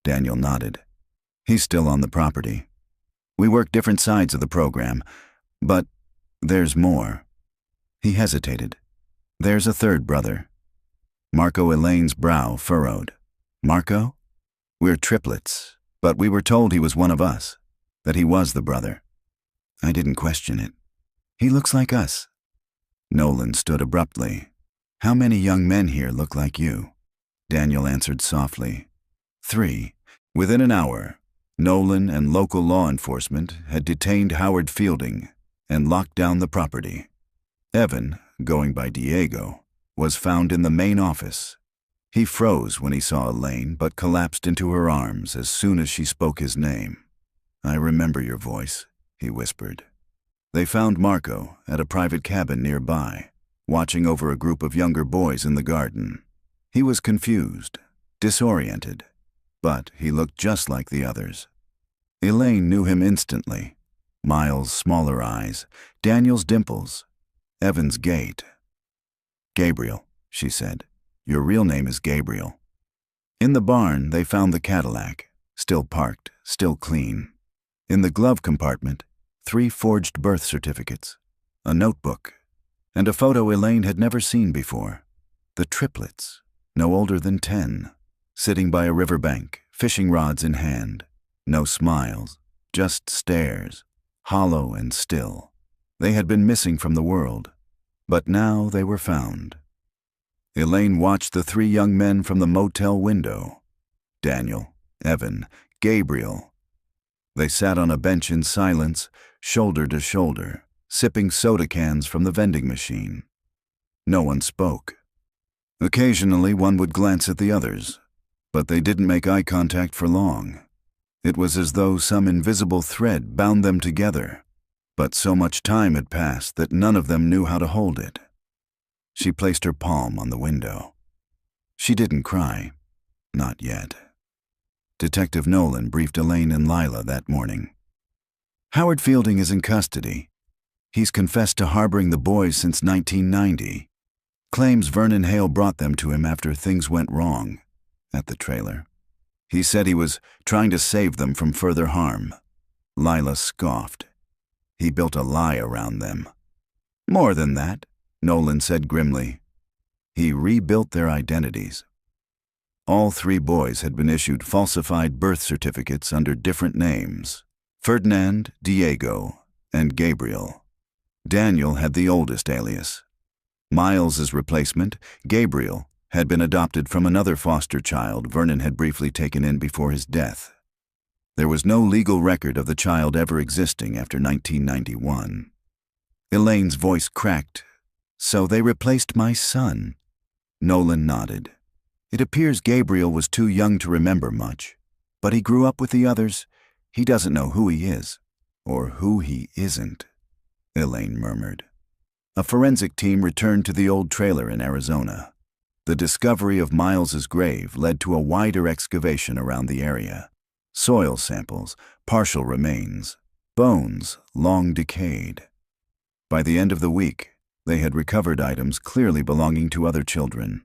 Daniel nodded. "He's still on the property. We work different sides of the program, but there's more." He hesitated. "There's a third brother." Marco Elaine's brow furrowed. "Marco? We're triplets, but we were told he was one of us, that he was the brother." I didn't question it. "He looks like us." Nolan stood abruptly. "How many young men here look like you?" Daniel answered softly. 3. Within an hour, Nolan and local law enforcement had detained Howard Fielding and locked down the property. Evan, going by Diego, was found in the main office. He froze when he saw Elaine, but collapsed into her arms as soon as she spoke his name. I remember your voice, he whispered. They found Marco at a private cabin nearby, watching over a group of younger boys in the garden. He was confused, disoriented, but he looked just like the others. Elaine knew him instantly. Miles' smaller eyes, Daniel's dimples, Evan's gait. Gabriel, she said. Your real name is Gabriel. In the barn, they found the Cadillac, still parked, still clean. In the glove compartment, 3 forged birth certificates, a notebook, and a photo Elaine had never seen before. The triplets, no older than 10, sitting by a riverbank, fishing rods in hand. No smiles, just stares, hollow and still. They had been missing from the world, but now they were found. Elaine watched the 3 young men from the motel window. Daniel, Evan, Gabriel. They sat on a bench in silence, shoulder to shoulder, sipping soda cans from the vending machine. No one spoke. Occasionally one would glance at the others, but they didn't make eye contact for long. It was as though some invisible thread bound them together, but so much time had passed that none of them knew how to hold it. She placed her palm on the window. She didn't cry, not yet. Detective Nolan briefed Elaine and Lila that morning. Howard Fielding is in custody. He's confessed to harboring the boys since 1990. Claims Vernon Hale brought them to him after things went wrong at the trailer. He said he was trying to save them from further harm. Lila scoffed. He built a lie around them. More than that, Nolan said grimly. He rebuilt their identities. All 3 boys had been issued falsified birth certificates under different names: Ferdinand, Diego, and Gabriel. Daniel had the oldest alias. Miles's replacement, Gabriel, had been adopted from another foster child Vernon had briefly taken in before his death. There was no legal record of the child ever existing after 1991. Elaine's voice cracked. So they replaced my son. Nolan nodded. It appears Gabriel was too young to remember much, but he grew up with the others. He doesn't know who he is, or who he isn't, Elaine murmured. A forensic team returned to the old trailer in Arizona. The discovery of Miles's grave led to a wider excavation around the area. Soil samples, partial remains, bones long decayed. By the end of the week, they had recovered items clearly belonging to other children.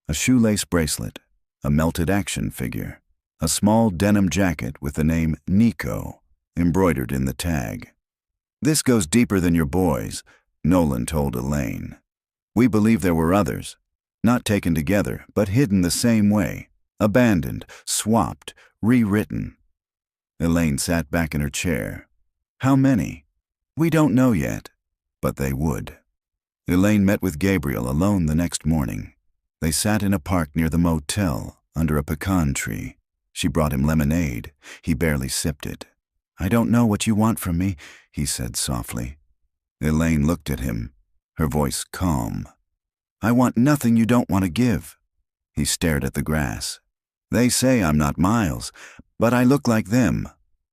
A shoelace bracelet, a melted action figure, a small denim jacket with the name Nico embroidered in the tag. This goes deeper than your boys, Nolan told Elaine. We believe there were others, not taken together, but hidden the same way, abandoned, swapped, rewritten. Elaine sat back in her chair. How many? We don't know yet, but they would. Elaine met with Gabriel alone the next morning. They sat in a park near the motel, under a pecan tree. She brought him lemonade. He barely sipped it. I don't know what you want from me, he said softly. Elaine looked at him, her voice calm. I want nothing you don't want to give. He stared at the grass. They say I'm not Miles, but I look like them.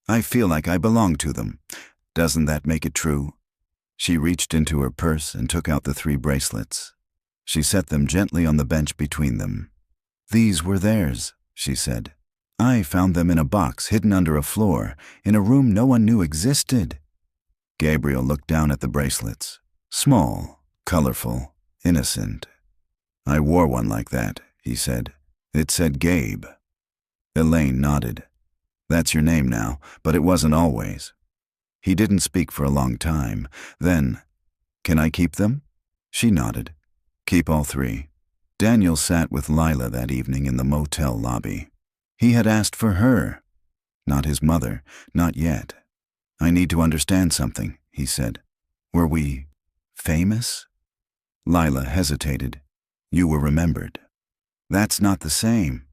I feel like I belong to them. Doesn't that make it true? She reached into her purse and took out the 3 bracelets. She set them gently on the bench between them. These were theirs, she said. I found them in a box hidden under a floor, in a room no one knew existed. Gabriel looked down at the bracelets. Small, colorful, innocent. I wore one like that, he said. It said Gabe. Elaine nodded. That's your name now, but it wasn't always. He didn't speak for a long time. Then, can I keep them? She nodded. Keep all 3. Daniel sat with Lila that evening in the motel lobby. He had asked for her, not his mother, not yet. I need to understand something, he said. Were we famous? Lila hesitated. You were remembered. That's not the same.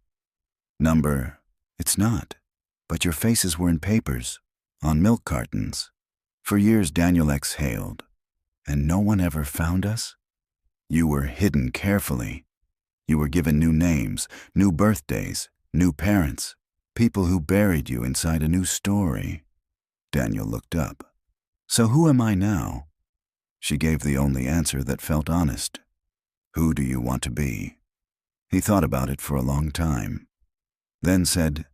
It's not. But your faces were in papers, on milk cartons. For years Daniel exhaled. And no one ever found us? You were hidden carefully. You were given new names, new birthdays, new parents, people who buried you inside a new story. Daniel looked up. So who am I now? She gave the only answer that felt honest. Who do you want to be? He thought about it for a long time, then said,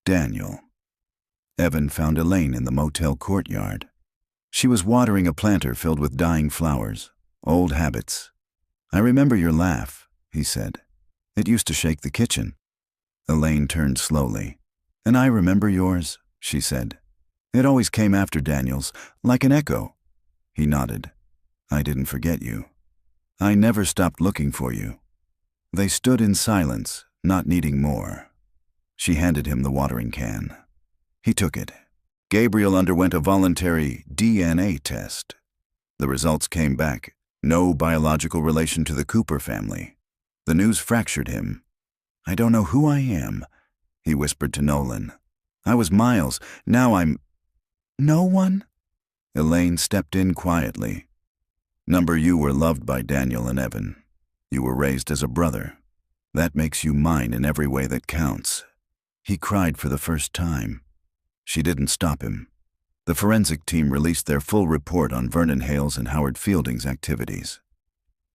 Daniel. Evan found Elaine in the motel courtyard. She was watering a planter filled with dying flowers, old habits. I remember your laugh, he said. It used to shake the kitchen. Elaine turned slowly. And I remember yours, she said. It always came after Daniel's, like an echo. He nodded. I didn't forget you. I never stopped looking for you. They stood in silence, not needing more. She handed him the watering can. He took it. Gabriel underwent a voluntary DNA test. The results came back. No biological relation to the Cooper family. The news fractured him. I don't know who I am, he whispered to Nolan. I was Miles. Now I'm... No one? Elaine stepped in quietly. Number, you were loved by Daniel and Evan. You were raised as a brother. That makes you mine in every way that counts. He cried for the first time. She didn't stop him. The forensic team released their full report on Vernon Hale's and Howard Fielding's activities.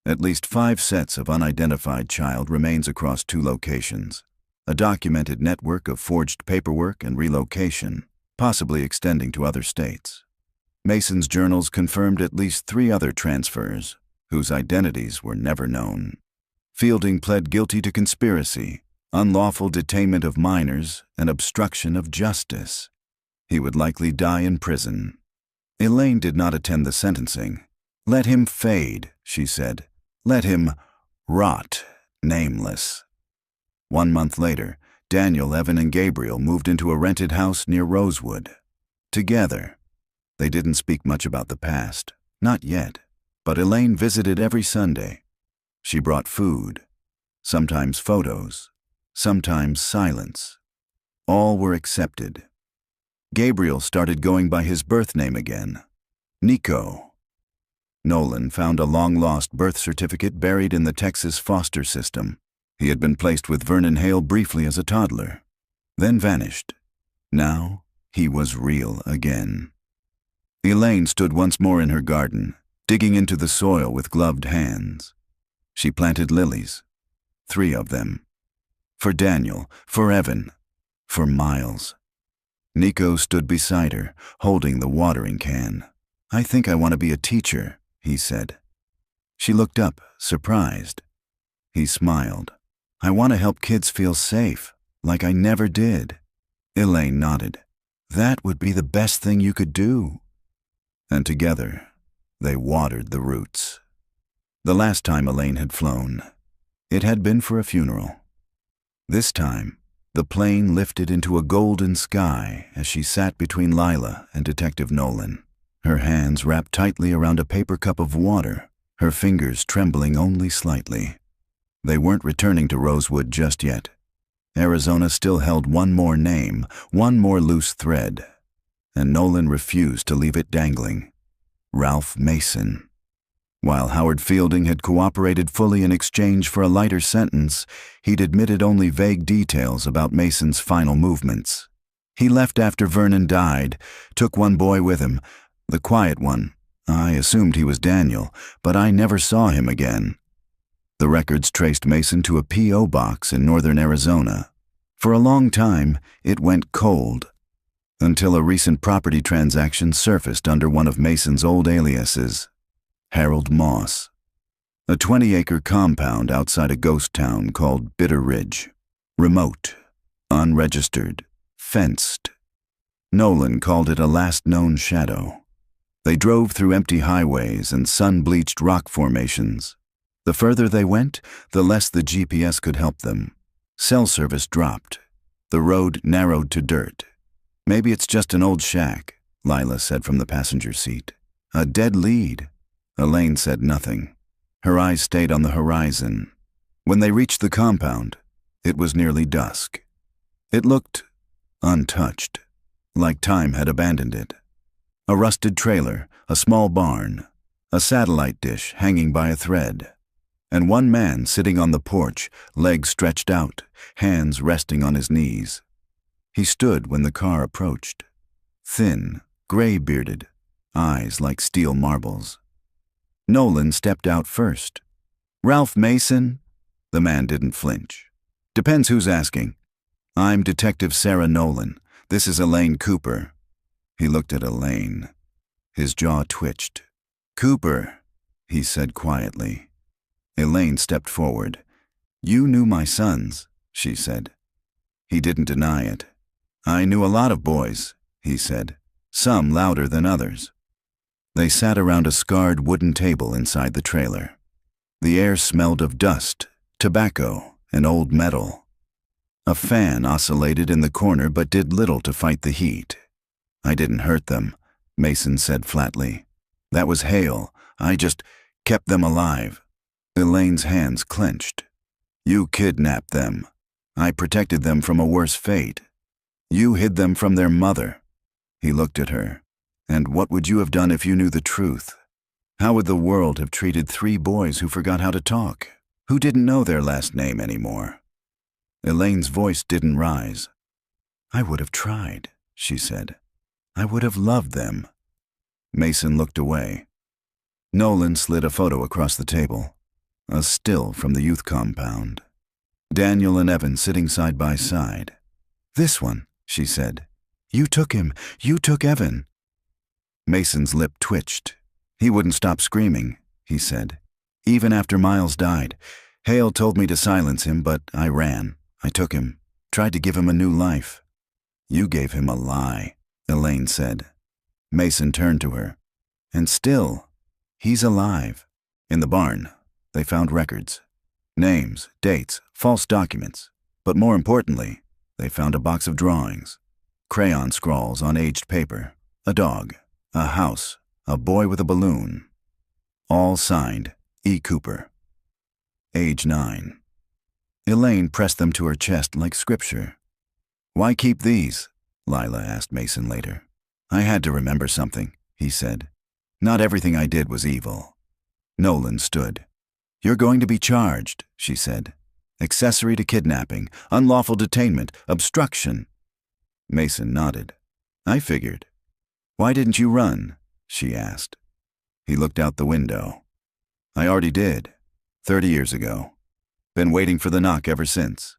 At least 5 sets of unidentified child remains across 2 locations, a documented network of forged paperwork and relocation, possibly extending to other states. Mason's journals confirmed at least 3 other transfers, whose identities were never known. Fielding pled guilty to conspiracy, unlawful detainment of minors, and obstruction of justice. He would likely die in prison. Elaine did not attend the sentencing. Let him fade, she said. Let him rot, nameless. 1 month later, Daniel, Evan, and Gabriel moved into a rented house near Rosewood. Together. They didn't speak much about the past, not yet, but Elaine visited every Sunday. She brought food, sometimes photos, sometimes silence. All were accepted. Gabriel started going by his birth name again, Nico. Nolan found a long-lost birth certificate buried in the Texas foster system. He had been placed with Vernon Hale briefly as a toddler, then vanished. Now he was real again. Elaine stood once more in her garden, digging into the soil with gloved hands. She planted lilies, 3 of them. For Daniel, for Evan, for Miles. Nico stood beside her, holding the watering can. I think I want to be a teacher, he said. She looked up, surprised. He smiled. I want to help kids feel safe, like I never did. Elaine nodded. That would be the best thing you could do. And together, they watered the roots. The last time Elaine had flown, it had been for a funeral. This time, the plane lifted into a golden sky as she sat between Lila and Detective Nolan, her hands wrapped tightly around a paper cup of water, her fingers trembling only slightly. They weren't returning to Rosewood just yet. Arizona still held one more name, one more loose thread, and Nolan refused to leave it dangling. Ralph Mason. While Howard Fielding had cooperated fully in exchange for a lighter sentence, he'd admitted only vague details about Mason's final movements. He left after Vernon died, took 1 boy with him, the quiet one. I assumed he was Daniel, but I never saw him again. The records traced Mason to a P.O. box in northern Arizona. For a long time, it went cold, until a recent property transaction surfaced under one of Mason's old aliases. Harold Moss. A 20-acre compound outside a ghost town called Bitter Ridge. Remote, unregistered, fenced. Nolan called it a last known shadow. They drove through empty highways and sun-bleached rock formations. The further they went, the less the GPS could help them. Cell service dropped. The road narrowed to dirt. Maybe it's just an old shack, Lila said from the passenger seat. A dead lead. Elaine said nothing. Her eyes stayed on the horizon. When they reached the compound, it was nearly dusk. It looked untouched, like time had abandoned it. A rusted trailer, a small barn, a satellite dish hanging by a thread, and one man sitting on the porch, legs stretched out, hands resting on his knees. He stood when the car approached. Thin, gray-bearded, eyes like steel marbles. Nolan stepped out first. "Ralph Mason?" The man didn't flinch. "Depends who's asking. I'm Detective Sarah Nolan. This is Elaine Cooper." He looked at Elaine. His jaw twitched. "Cooper," he said quietly. Elaine stepped forward. "You knew my sons," she said. He didn't deny it. "I knew a lot of boys," he said, "some louder than others." They sat around a scarred wooden table inside the trailer. The air smelled of dust, tobacco, and old metal. A fan oscillated in the corner but did little to fight the heat. "I didn't hurt them," Mason said flatly. "That was hail. I just kept them alive." Elaine's hands clenched. "You kidnapped them. I protected them from a worse fate. You hid them from their mother." He looked at her. "And what would you have done if you knew the truth? How would the world have treated 3 boys who forgot how to talk, who didn't know their last name anymore?" Elaine's voice didn't rise. "I would have tried," she said. "I would have loved them." Mason looked away. Nolan slid a photo across the table, a still from the youth compound. Daniel and Evan sitting side by side. "This one," she said. "You took him. You took Evan." Mason's lip twitched. "He wouldn't stop screaming," he said. "Even after Miles died. Hale told me to silence him, but I ran. I took him, tried to give him a new life." "You gave him a lie," Elaine said. Mason turned to her. "And still, he's alive." In the barn, they found records. Names, dates, false documents. But more importantly, they found a box of drawings. Crayon scrawls on aged paper. A dog. A house, a boy with a balloon. All signed, E. Cooper. Age 9. Elaine pressed them to her chest like scripture. "Why keep these?" Lila asked Mason later. "I had to remember something," he said. "Not everything I did was evil." Nolan stood. "You're going to be charged," she said. "Accessory to kidnapping, unlawful detainment, obstruction." Mason nodded. "I figured." "Why didn't you run?" she asked. He looked out the window. "I already did. 30 years ago. Been waiting for the knock ever since."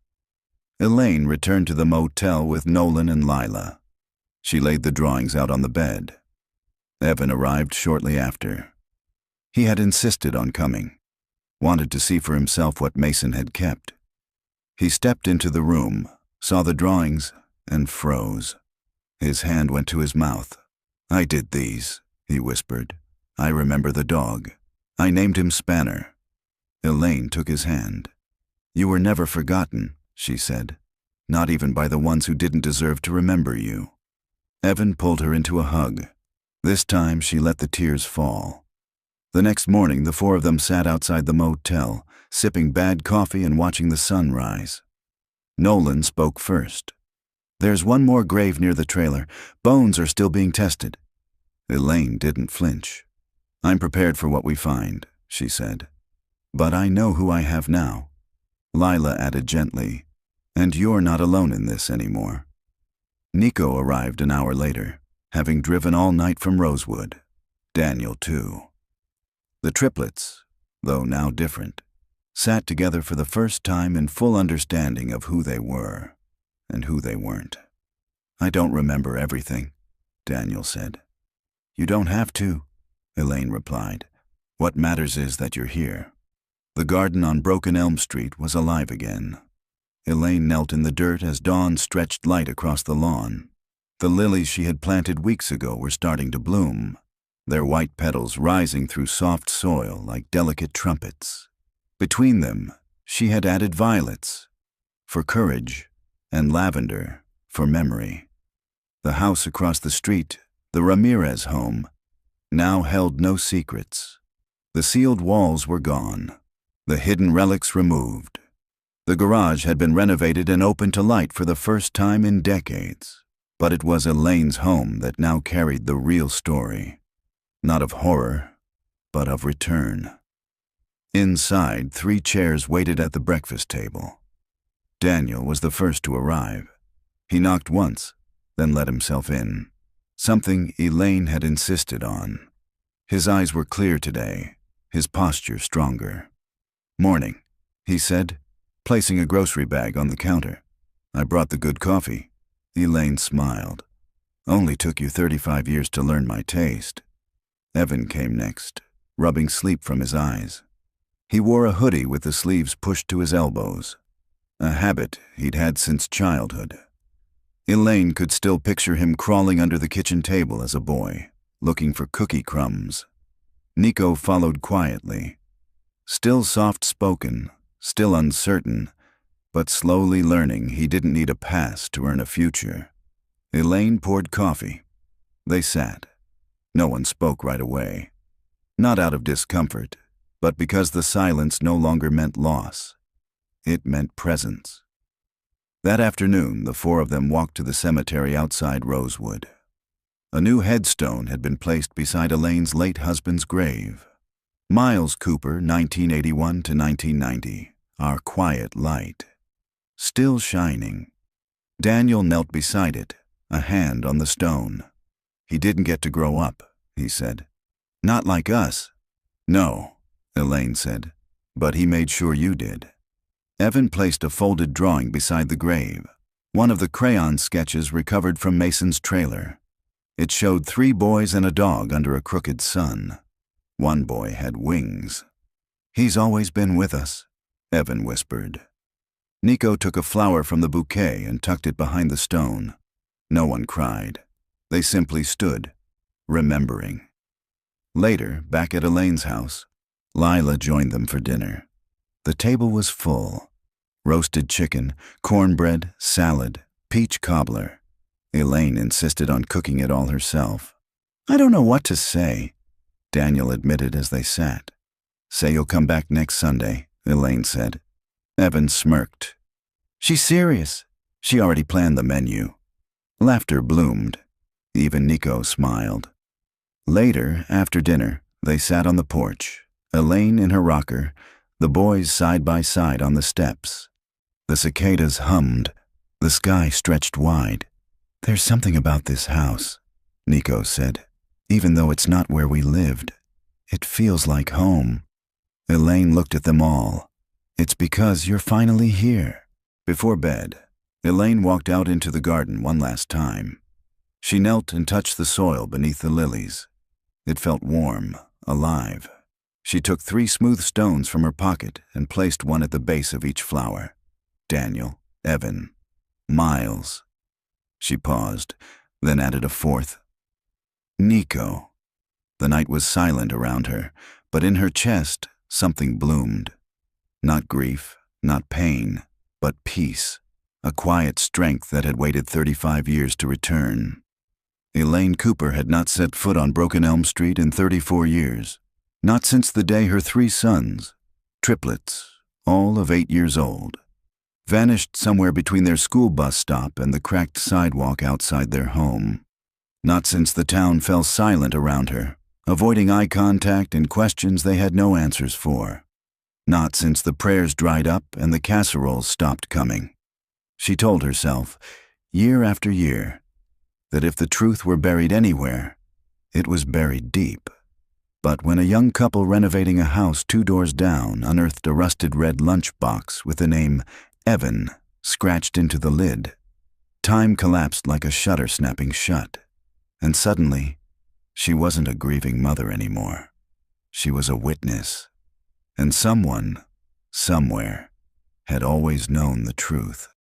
Elaine returned to the motel with Nolan and Lila. She laid the drawings out on the bed. Evan arrived shortly after. He had insisted on coming, wanted to see for himself what Mason had kept. He stepped into the room, saw the drawings, and froze. His hand went to his mouth. "I did these," he whispered. "I remember the dog. I named him Spanner." Elaine took his hand. "You were never forgotten," she said. "Not even by the ones who didn't deserve to remember you." Evan pulled her into a hug. This time she let the tears fall. The next morning, the 4 of them sat outside the motel, sipping bad coffee and watching the sun rise. Nolan spoke first. "There's one more grave near the trailer. Bones are still being tested." Elaine didn't flinch. "I'm prepared for what we find," she said. "But I know who I have now." Lila added gently, "And you're not alone in this anymore." Nico arrived an hour later, having driven all night from Rosewood. Daniel, too. The triplets, though now different, sat together for the first time in full understanding of who they were and who they weren't. "I don't remember everything," Daniel said. "You don't have to," Elaine replied. "What matters is that you're here." The garden on Broken Elm Street was alive again. Elaine knelt in the dirt as dawn stretched light across the lawn. The lilies she had planted weeks ago were starting to bloom, their white petals rising through soft soil like delicate trumpets. Between them, she had added violets, for courage, and lavender, for memory. The house across the street, the Ramirez home, now held no secrets. The sealed walls were gone, the hidden relics removed. The garage had been renovated and opened to light for the first time in decades. But it was Elaine's home that now carried the real story. Not of horror, but of return. Inside, 3 chairs waited at the breakfast table. Daniel was the first to arrive. He knocked once, then let himself in. something Elaine had insisted on. His eyes were clear today, his posture stronger. "Morning," he said, placing a grocery bag on the counter. "I brought the good coffee." Elaine smiled. "Only took you 35 years to learn my taste." Evan came next, rubbing sleep from his eyes. He wore a hoodie with the sleeves pushed to his elbows, a habit he'd had since childhood. Elaine could still picture him crawling under the kitchen table as a boy, looking for cookie crumbs. Nico followed quietly, still soft-spoken, still uncertain, but slowly learning he didn't need a past to earn a future. Elaine poured coffee. They sat. No one spoke right away. Not out of discomfort, but because the silence no longer meant loss. It meant presence. That afternoon, the four of them walked to the cemetery outside Rosewood. A new headstone had been placed beside Elaine's late husband's grave. Miles Cooper, 1981 to 1990, our quiet light. Still shining. Daniel knelt beside it, a hand on the stone. "He didn't get to grow up," he said. "Not like us." "No," Elaine said, "but he made sure you did." Evan placed a folded drawing beside the grave, one of the crayon sketches recovered from Mason's trailer. It showed 3 boys and a dog under a crooked sun. One boy had wings. "He's always been with us," Evan whispered. Nico took a flower from the bouquet and tucked it behind the stone. No one cried. They simply stood, remembering. Later, back at Elaine's house, Lila joined them for dinner. The table was full. Roasted chicken, cornbread, salad, peach cobbler. Elaine insisted on cooking it all herself. "I don't know what to say," Daniel admitted as they sat. "Say you'll come back next Sunday," Elaine said. Evan smirked. "She's serious. She already planned the menu." Laughter bloomed. Even Nico smiled. Later, after dinner, they sat on the porch, Elaine in her rocker, the boys side by side on the steps. The cicadas hummed. The sky stretched wide. "There's something about this house," Nico said. "Even though it's not where we lived, it feels like home." Elaine looked at them all. "It's because you're finally here." Before bed, Elaine walked out into the garden one last time. She knelt and touched the soil beneath the lilies. It felt warm, alive. She took 3 smooth stones from her pocket and placed one at the base of each flower. Daniel, Evan, Miles. She paused, then added a 4th. Nico. The night was silent around her, but in her chest something bloomed. Not grief, not pain, but peace, a quiet strength that had waited 35 years to return. Elaine Cooper had not set foot on Broken Elm Street in 34 years, not since the day her 3 sons, triplets, all of 8 years old, vanished somewhere between their school bus stop and the cracked sidewalk outside their home. Not since the town fell silent around her, avoiding eye contact and questions they had no answers for. Not since the prayers dried up and the casseroles stopped coming. She told herself, year after year, that if the truth were buried anywhere, it was buried deep. But when a young couple renovating a house 2 doors down unearthed a rusted red lunchbox with the name Evan scratched into the lid, time collapsed like a shutter snapping shut. And suddenly, she wasn't a grieving mother anymore. She was a witness. And someone, somewhere, had always known the truth.